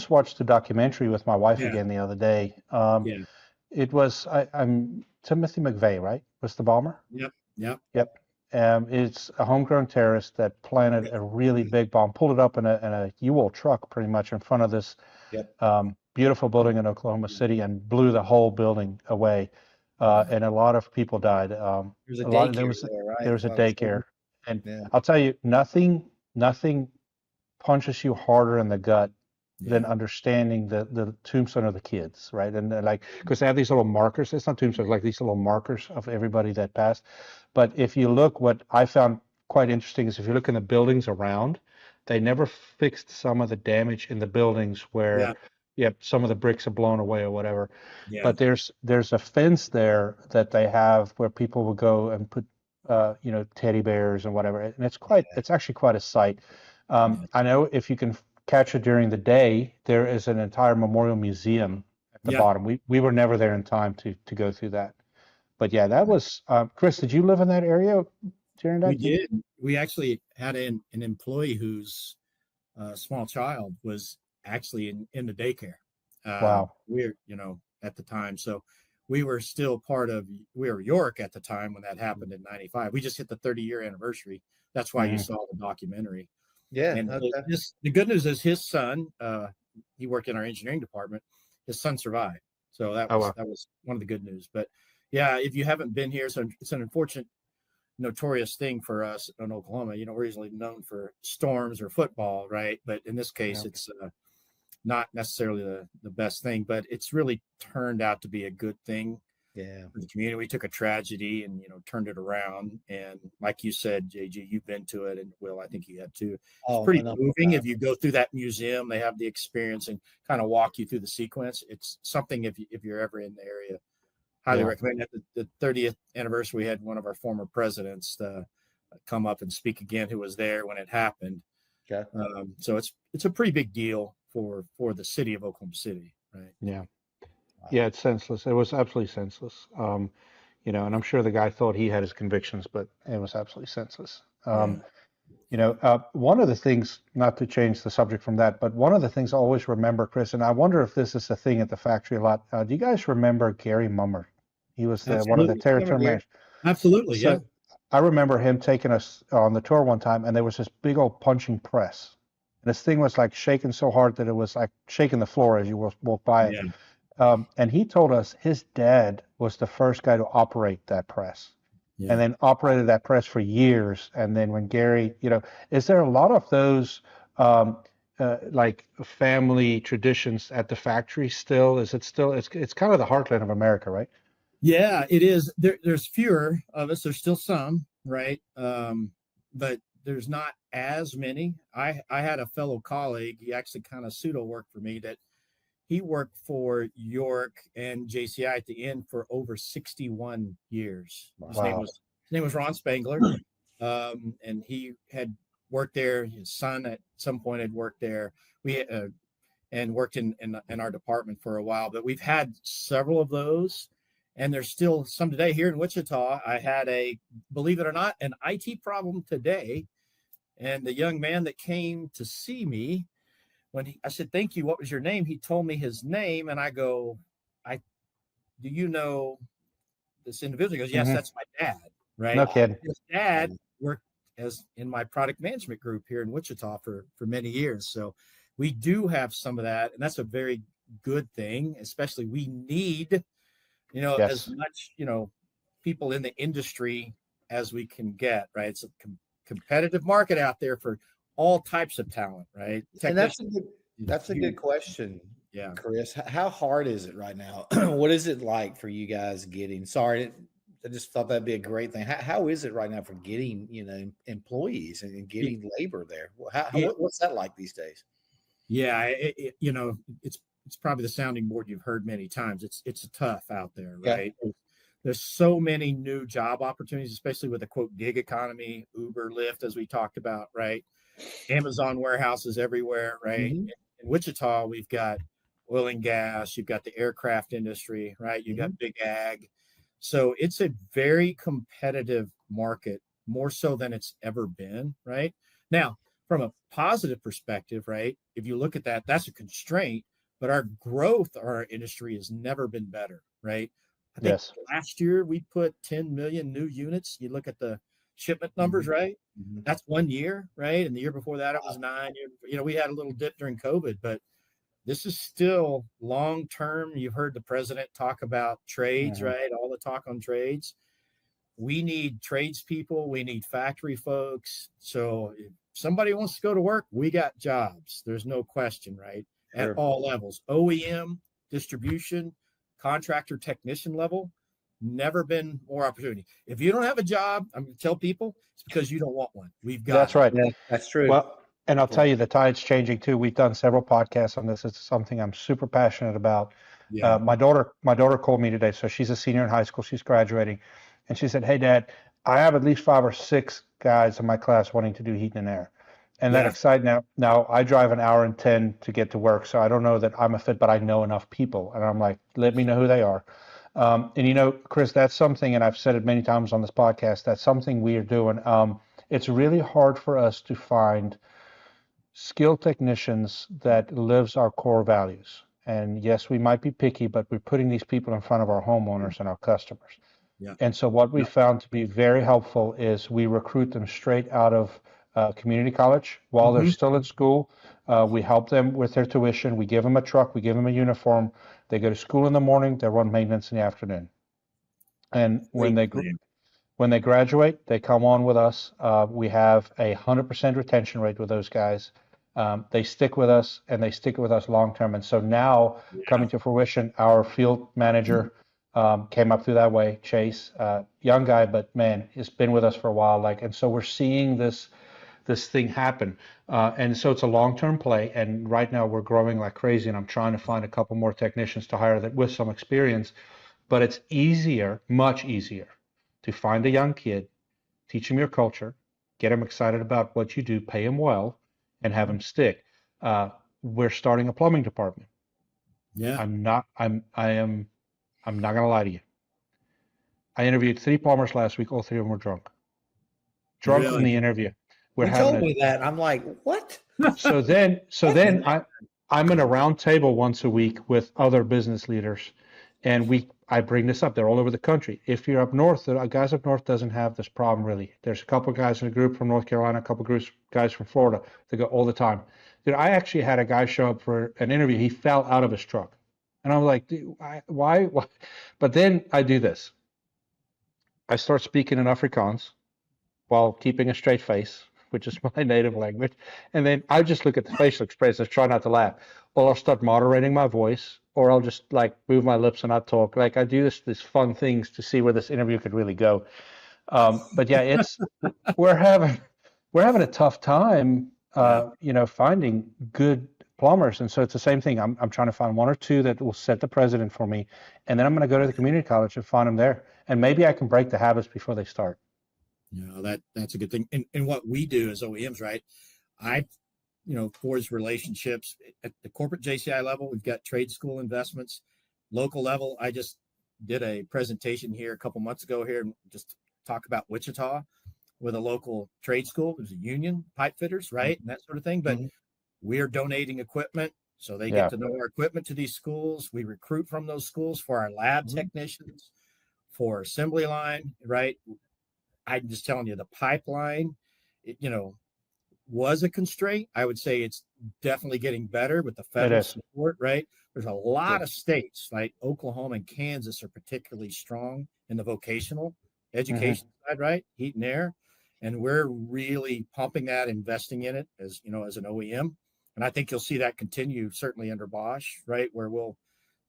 watched the documentary with my wife Yeah. again the other day. Yeah. It was I'm Timothy McVeigh, right? Was the bomber? Yep. Yep. It's a homegrown terrorist that planted a really big bomb, pulled it up in a U-Haul truck pretty much in front of this Yep. beautiful building in Oklahoma City and blew the whole building away. And a lot of people died. There's a a lot, daycare there was there, right? there was a If I was daycare, and Yeah. I'll tell you, nothing punches you harder in the gut than Yeah. understanding the tombstone of the kids, right? And like, because they have these little markers. It's not tombstones, like these little markers of everybody that passed. But if you look, what I found quite interesting is if you look in the buildings around, they never fixed some of the damage in the buildings where, some of the bricks are blown away or whatever. Yeah. But there's a fence there that they have where people will go and put, teddy bears and whatever, and it's actually quite a sight. I know if you can catch it during the day, there is an entire memorial museum at the Yeah. bottom. We were never there in time to go through that. But yeah, that was Chris. Did you live in that area during that? We did. We actually had an employee whose small child was actually in the daycare. Wow. We're, at the time. So we were still we were York at the time when that happened in 95. We just hit the 30-year anniversary. That's why you saw the documentary. Yeah. And Okay. the good news is his son, he worked in our engineering department. His son survived. So that was one of the good news. But yeah, if you haven't been here, so it's an unfortunate, notorious thing for us in Oklahoma. We're usually known for storms or football, right? But in this case, it's not necessarily the best thing, but it's really turned out to be a good thing. Yeah. For the community. We took a tragedy and turned it around. And like you said, JG, you've been to it, and Will, I think you have too. It's pretty moving. If you go through that museum, they have the experience and kind of walk you through the sequence. It's something if you're ever in the area, highly recommend. At the 30th anniversary, we had one of our former presidents come up and speak again, who was there when it happened. Okay. So it's a pretty big deal for the city of Oklahoma City, right? Yeah. Yeah, it's senseless. It was absolutely senseless. And I'm sure the guy thought he had his convictions, but it was absolutely senseless. One of the things, not to change the subject from that, but one of the things I always remember, Chris, and I wonder if this is a thing at the factory a lot. Do you guys remember Gary Mummer? He was one of the territory managers. Absolutely, So yeah. I remember him taking us on the tour one time, and there was this big old punching press. And this thing was like shaking so hard that it was like shaking the floor as you walk by it. Yeah. And he told us his dad was the first guy to operate that press, and then operated that press for years. And then when Gary, is there a lot of those like family traditions at the factory still? Is it still? It's kind of the heartland of America, right? Yeah, it is. There's fewer of us. There's still some, right? But there's not as many. I had a fellow colleague. He actually kind of pseudo worked for me. That he worked for York and JCI at the end for over 61 years. Wow. His name was Ron Spangler, and he had worked there. His son at some point had worked there. We and worked in our department for a while. But we've had several of those, and there's still some today here in Wichita. I had believe it or not, an IT problem today, and the young man that came to see me, I said, "Thank you. What was your name?" He told me his name, and I go, "Do you know this individual?" He goes, "Yes, that's my dad." Right? No kidding. His dad worked in my product management group here in Wichita for many years. So we do have some of that, and that's a very good thing. Especially we need, as much people in the industry as we can get. Right? It's a competitive market out there for all types of talent, right? And that's a good question. Yeah. Chris, how hard is it right now? What is it like for you guys getting, sorry I just thought that'd be a great thing. How is it right now for getting, employees and getting labor there? What's that like these days? Yeah, it's probably the sounding board you've heard many times. It's tough out there, right? Yeah. There's so many new job opportunities, especially with the quote gig economy, Uber, Lyft, as we talked about, right? Amazon warehouses everywhere, right? Mm-hmm. In Wichita, we've got oil and gas, you've got the aircraft industry, right? You've got big ag. So it's a very competitive market, more so than it's ever been, right? Now, from a positive perspective, right? If you look at that, that's a constraint, but our growth, our industry has never been better, right? I think last year we put 10 million new units. You look at the shipment numbers, right? Mm-hmm. That's 1 year, right? And the year before that, it was 9. We had a little dip during COVID, but this is still long term. You've heard the president talk about trades, right? All the talk on trades. We need tradespeople. We need factory folks. So if somebody wants to go to work, we got jobs. There's no question, right? At all levels, OEM, distribution, contractor, technician level. Never been more opportunity. If you don't have a job, I'm going to tell people it's because you don't want one. We've got That's right. Yeah, that's true. Well, and I'll tell you, the tide's changing too. We've done several podcasts on this. It's something I'm super passionate about. Yeah. My daughter called me today. So she's a senior in high school. She's graduating. And she said, "Hey, Dad, I have at least 5 or 6 guys in my class wanting to do heating and air." And that excites now I drive an hour and 10 to get to work. So I don't know that I'm a fit, but I know enough people. And I'm like, let me know who they are. And Chris, that's something, and I've said it many times on this podcast, that's something we are doing. It's really hard for us to find skilled technicians that lives our core values. And yes, we might be picky, but we're putting these people in front of our homeowners and our customers. Yeah. And so what we found to be very helpful is we recruit them straight out of community college while they're still in school. We help them with their tuition. We give them a truck. We give them a uniform. They go to school in the morning. They run maintenance in the afternoon. And when they graduate, they come on with us. We have 100% retention rate with those guys. They stick with us, and they stick with us long term. And so now, coming to fruition, our field manager came up through that way, Chase, young guy, but man, he's been with us for a while. And so we're seeing this thing happen. And so it's a long-term play. And right now we're growing like crazy, and I'm trying to find a couple more technicians to hire that with some experience. But it's easier, much easier, to find a young kid, teach him your culture, get him excited about what you do, pay him well, and have him stick. We're starting a plumbing department. Yeah. I'm not gonna lie to you. I interviewed 3 plumbers last week. All 3 of them were drunk. In the interview. You told me that. I'm like, what? So then I'm in a round table once a week with other business leaders, and I bring this up. They're all over the country. If you're up north, the guys up north doesn't have this problem really. There's a couple of guys in a group from North Carolina, a couple of guys from Florida. They go all the time. Dude, I actually had a guy show up for an interview. He fell out of his truck, and I was like, dude, why? But then I do this. I start speaking in Afrikaans while keeping a straight face, which is my native language. And then I just look at the facial expressions, try not to laugh. Or I'll start moderating my voice, or I'll just move my lips and not talk. I do these fun things to see where this interview could really go. But yeah, we're having a tough time, finding good plumbers. And so it's the same thing. I'm trying to find 1 or 2 that will set the precedent for me. And then I'm going to go to the community college and find them there. And maybe I can break the habits before they start. That's a good thing. And what we do as OEMs, right? Forge relationships at the corporate JCI level. We've got trade school investments, local level. I just did a presentation here a couple months ago here and just talk about Wichita with a local trade school. There's a union, pipe fitters, right? And that sort of thing. But we are donating equipment. So they get to know our equipment to these schools. We recruit from those schools for our lab technicians, for assembly line, right? I'm just telling you, the pipeline, was a constraint. I would say it's definitely getting better with the federal support, right? There's a lot of states like Oklahoma and Kansas are particularly strong in the vocational education side, right? Heat and air. And we're really pumping that, investing in it as an OEM. And I think you'll see that continue certainly under Bosch, right? Where we'll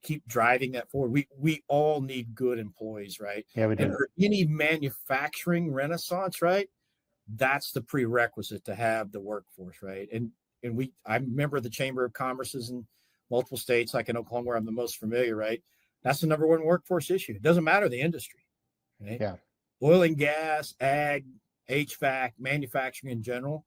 keep driving that forward. We all need good employees, right? Yeah, we And do. for any manufacturing renaissance, right? That's the prerequisite to have the workforce, right? And I remember the Chamber of Commerce's in multiple states, like in Oklahoma, where I'm the most familiar, right? That's the number one workforce issue. It doesn't matter the industry, right? Yeah. Oil and gas, ag, HVAC, manufacturing in general,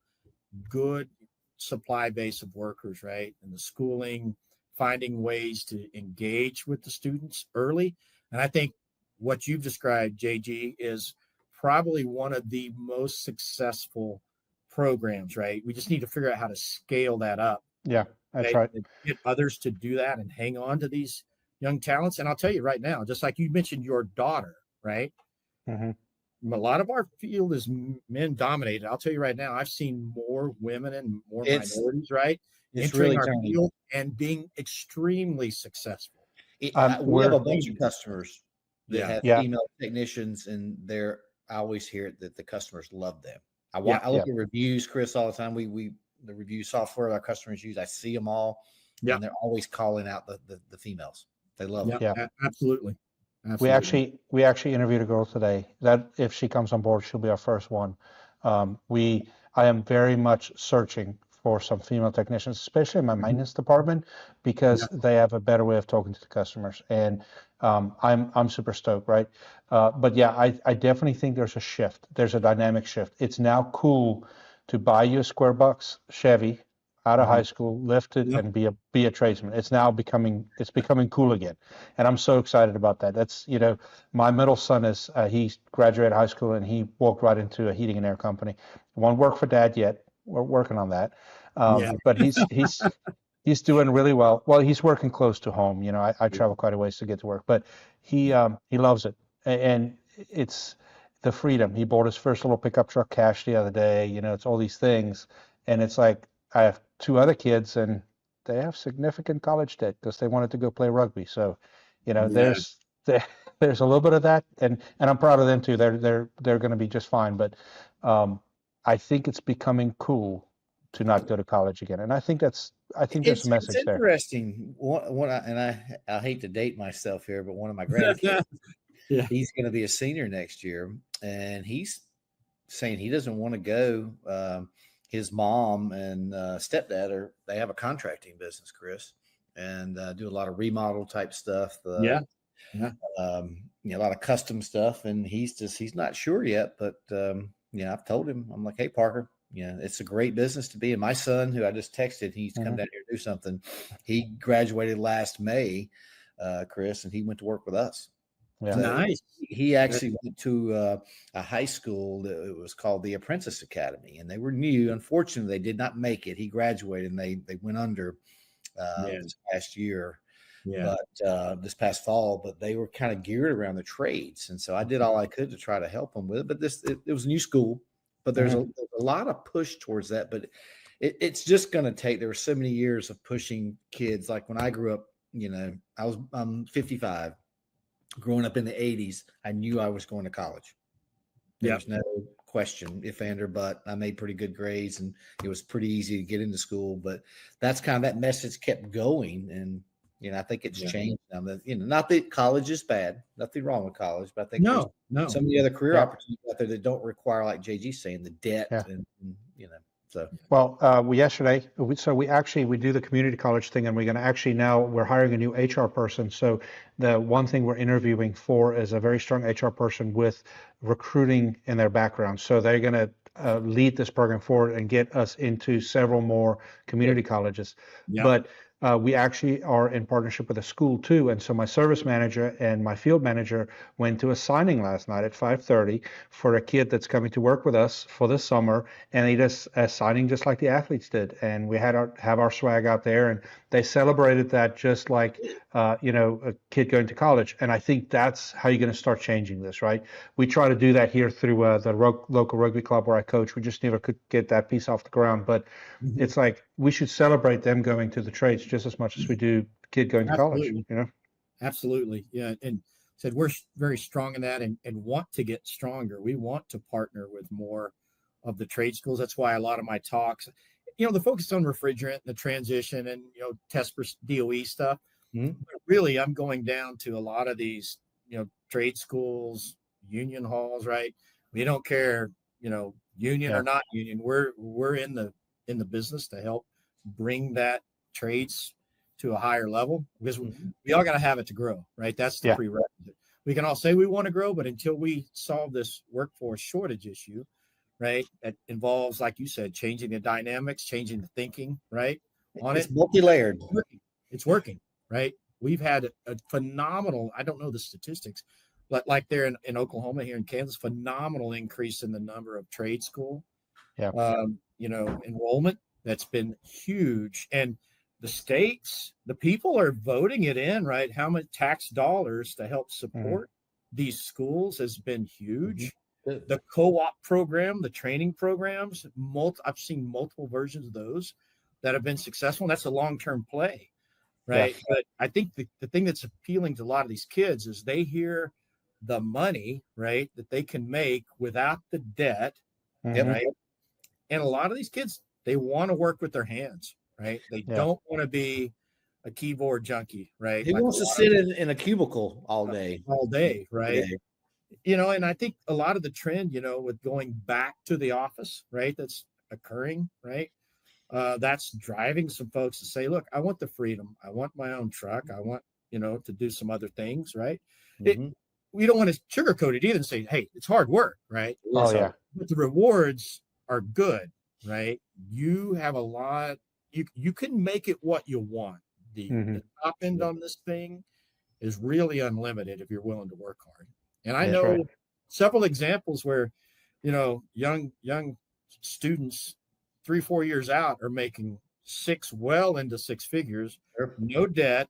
good supply base of workers, right? And the schooling, finding ways to engage with the students early. And I think what you've described, JG, is probably one of the most successful programs, right? We just need to figure out how to scale that up. Yeah, that's right. And get others to do that and hang on to these young talents. And I'll tell you right now, just like you mentioned your daughter, right? Mm-hmm. A lot of our field is men dominated. I'll tell you right now, I've seen more women and more minorities, right? It's entering really our turning. field and being extremely successful. We have a bunch of customers that have female technicians, and I always hear it that the customers love them. I look at reviews, Chris, all the time. The review software our customers use, I see them all, and they're always calling out the females. They love them. Yeah, absolutely. We actually interviewed a girl today that if she comes on board, she'll be our first one. I am very much searching for some female technicians, especially in my maintenance department, because they have a better way of talking to the customers. And I'm super stoked, right? But yeah, I definitely think there's a shift. There's a dynamic shift. It's now cool to buy you a square bucks Chevy out of high school, lift it, and be a tradesman. It's now becoming cool again, and I'm so excited about that. That's my middle son is he graduated high school and he walked right into a heating and air company. Won't work for dad yet. We're working on that, but he's doing really well. Well, he's working close to home. I travel quite a ways to get to work, but he loves it, and it's the freedom. He bought his first little pickup truck cash the other day. It's all these things, and it's like I have two other kids, and they have significant college debt because they wanted to go play rugby. So, there's a little bit of that, and I'm proud of them too. They're going to be just fine. But I think it's becoming cool to not go to college again, and I think there's a message it's there. Interesting. I hate to date myself here, but one of my grandkids, he's going to be a senior next year, and he's saying he doesn't want to go. His mom and stepdad they have a contracting business, Chris, and do a lot of remodel type stuff. A lot of custom stuff, and he's not sure yet. But I've told him, I'm like, hey, Parker, it's a great business to be in. My son, who I just texted, he's come down here to do something. He graduated last May, Chris, and he went to work with us. Yeah. So Nice. He actually went to a high school that it was called the Apprentice Academy, and they were new. Unfortunately, they did not make it. He graduated, and they went under this past year, but this past fall. But they were kind of geared around the trades, and so I did all I could to try to help them with it. But it was a new school, but there's a lot of push towards that. But it's just going to take. There were so many years of pushing kids. Like when I grew up, I'm 55. Growing up in the 80s, I knew I was going to college. There's no question, if and or but. I made pretty good grades, and it was pretty easy to get into school. But that's kind of that message kept going, and I think it's changed now. That not that college is bad, nothing wrong with college, but I think there's so many other career opportunities out there that don't require, like JG's saying, the debt and. So we do the community college thing, and we're going to we're hiring a new HR person. So the one thing we're interviewing for is a very strong HR person with recruiting in their background. So they're going to lead this program forward and get us into several more community colleges. But we actually are in partnership with a school too. And so my service manager and my field manager went to a signing last night at 5:30 for a kid that's coming to work with us for this summer. And they just signing just like the athletes did. And we have our swag out there, and they celebrated that just like, a kid going to college. And I think that's how you're going to start changing this, right? We try to do that here through the local rugby club where I coach. We just never could get that piece off the ground. But it's like we should celebrate them going to the trades just as much as we do kid going to college. Absolutely. Yeah. And said we're very strong in that and want to get stronger. We want to partner with more of the trade schools. That's why a lot of my talks, the focus on refrigerant, the transition, and test for DOE stuff. But really, I'm going down to a lot of these, trade schools, union halls, right? We don't care, union or not union. We're in the business to help bring that trades to a higher level, because we all got to have it to grow, right? That's the prerequisite. We can all say we want to grow, but until we solve this workforce shortage issue, right, that involves, like you said, changing the dynamics, changing the thinking, right? It's multi-layered. It's working, right? We've had a phenomenal, I don't know the statistics, but like there in Oklahoma, here in Kansas, phenomenal increase in the number of trade school, enrollment. That's been huge. And the states, the people are voting it in, right? How much tax dollars to help support these schools has been huge. The co-op program, the training programs, I've seen multiple versions of those that have been successful. And that's a long-term play, right? Yeah. But I think the thing that's appealing to a lot of these kids is they hear the money, right, that they can make without the debt, right? And a lot of these kids, they want to work with their hands, right? They don't want to be a keyboard junkie, right? He wants to sit in a cubicle all day, right? And I think a lot of the trend, with going back to the office, right, that's occurring, right? That's driving some folks to say, look, I want the freedom. I want my own truck. I want, to do some other things, right? We don't want to sugarcoat it either and say, hey, it's hard work, right? But the rewards are good, right? You have a lot, you can make it what you want. The top end on this thing is really unlimited if you're willing to work hard. And I know several examples where, young students 3-4 years out are making well into six figures, no debt,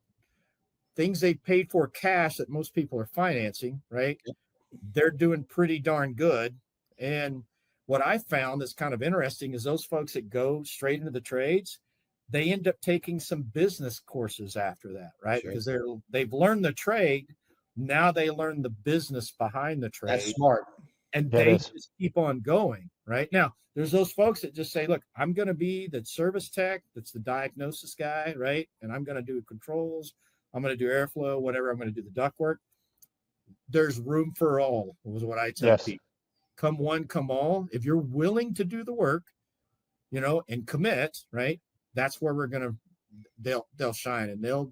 things they paid for cash that most people are financing, right? They're doing pretty darn good. And what I found that's kind of interesting is those folks that go straight into the trades, they end up taking some business courses after that, right? Because they've learned the trade. Now they learn the business behind the trade. That's smart. And they just keep on going, right? Now, there's those folks that just say, look, I'm going to be the service tech, that's the diagnosis guy, right? And I'm going to do controls. I'm going to do airflow, whatever. I'm going to do the duct work. There's room for all, was what I tell people. Come one, come all. If you're willing to do the work, and commit, right? That's where they'll shine, and they'll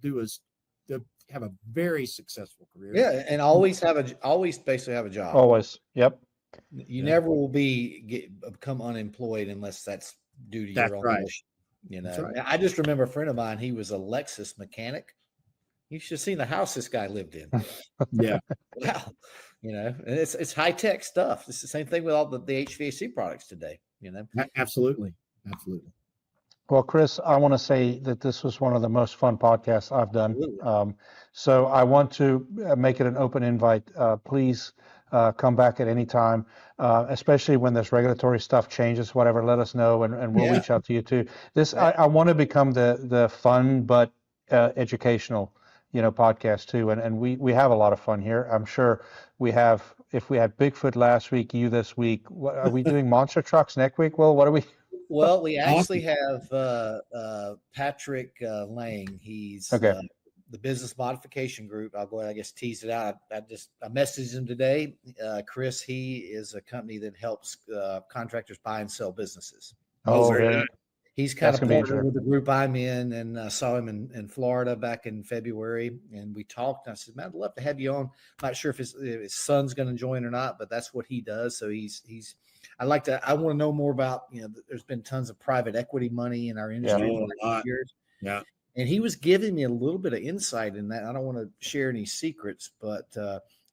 have a very successful career. Yeah, and always basically have a job. Always. Yep. You never will become unemployed unless that's due to your own mission. Right. I just remember a friend of mine, he was a Lexus mechanic. You should have seen the house this guy lived in. Wow. And it's high tech stuff. It's the same thing with all the HVAC products today. Absolutely. Well, Chris, I want to say that this was one of the most fun podcasts I've done. So I want to make it an open invite. Please come back at any time, especially when this regulatory stuff changes, whatever, let us know, and we'll reach out to you too. I want to become the fun but educational podcast too, and we have a lot of fun here. I'm sure we have. If we had Bigfoot last week, you this week, are we doing monster trucks next week? Well, what are we? Well, we actually have Patrick Lang. He's the Business Modification Group. I'll go ahead, I guess, tease it out. I messaged him today. Chris, he is a company that helps contractors buy and sell businesses. Really? He's kind of partnered with the group I'm in, and saw him in Florida back in February, and we talked. And I said, man, I'd love to have you on. Not sure if his son's going to join or not, but that's what he does. So I want to know more about, there's been tons of private equity money in our industry for the last years. Yeah. And he was giving me a little bit of insight in that. I don't want to share any secrets, but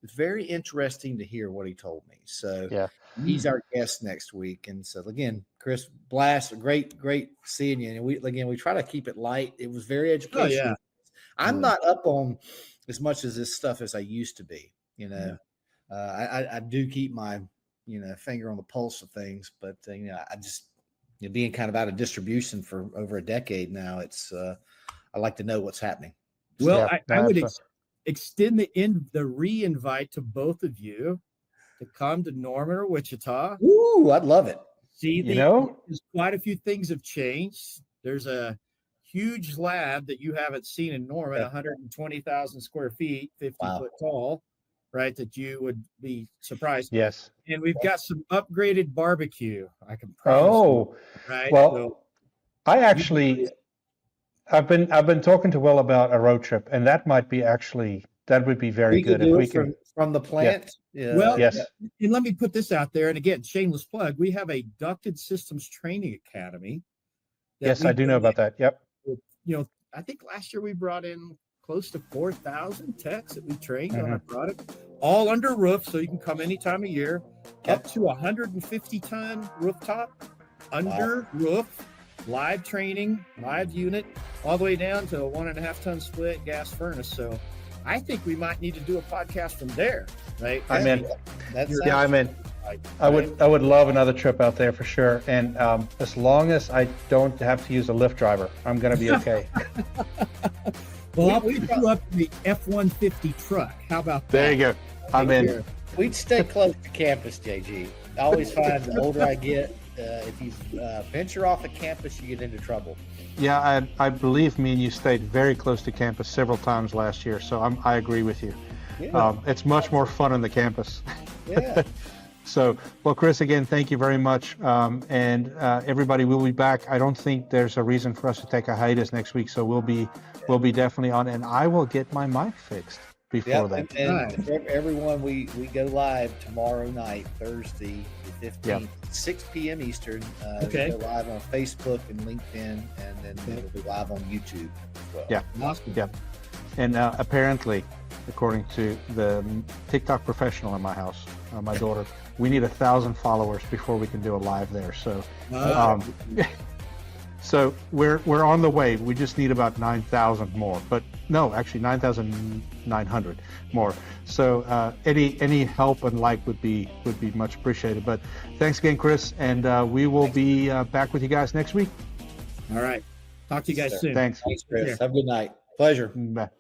it's very interesting to hear what he told me. So he's our guest next week. And so again, Chris, blast, great seeing you. And we try to keep it light. It was very educational. I'm not up on as much as this stuff as I used to be. I do keep my finger on the pulse of things, but I just being kind of out of distribution for over a decade now. It's I like to know what's happening. Well, I would extend the re-invite to both of you to come to Norman or Wichita. Ooh, I'd love it. See, there's quite a few things have changed. There's a huge lab that you haven't seen in Norman, 120,000 square feet, 50 foot tall, right? That you would be surprised. Yes. And we've got some upgraded barbecue. I can promise. Oh, right. Well, so, I've been talking to Will about a road trip, and that would be very good if we we can from the plant. Yeah. Well, yes. And let me put this out there. And again, shameless plug. We have a ducted systems training academy. Yes, I do know about that. Yep. I think last year we brought in close to 4,000 techs that we trained on our product, all under roof, so you can come any time of year, up to 150-ton rooftop, under roof, live training, live unit, all the way down to a 1.5-ton split gas furnace. So I think we might need to do a podcast from there, right? I'm in. I'm in. Right. I would love another trip out there for sure. And as long as I don't have to use a Lyft driver, I'm going to be okay. Well, I'll put you up in the F-150 truck. How about that? There you go. I'm in. We'd stay close to campus, JG. I always find the older I get, if you venture off of campus, you get into trouble. Yeah, I believe me and you stayed very close to campus several times last year, so I agree with you. Yeah. It's much more fun on the campus. Yeah. So, well, Chris, again, thank you very much. And everybody, we'll be back. I don't think there's a reason for us to take a hiatus next week, so we'll be definitely on, and I will get my mic fixed before that. And everyone, we go live tomorrow night, Thursday the 15th, 6 p.m. Eastern. Okay. We go live on Facebook and LinkedIn, and then it'll be live on YouTube as well. Yeah. Awesome. Yeah. And according to the TikTok professional in my house, my daughter, we need 1,000 followers before we can do a live there. So, so we're on the way. We just need about 9,000 more, but no, actually 9,900 more. So any help and would be much appreciated. But thanks again, Chris, and we will be back with you guys next week. All right. Talk to you guys soon. Thanks. Thanks, Chris. Have a good night. Pleasure. Bye.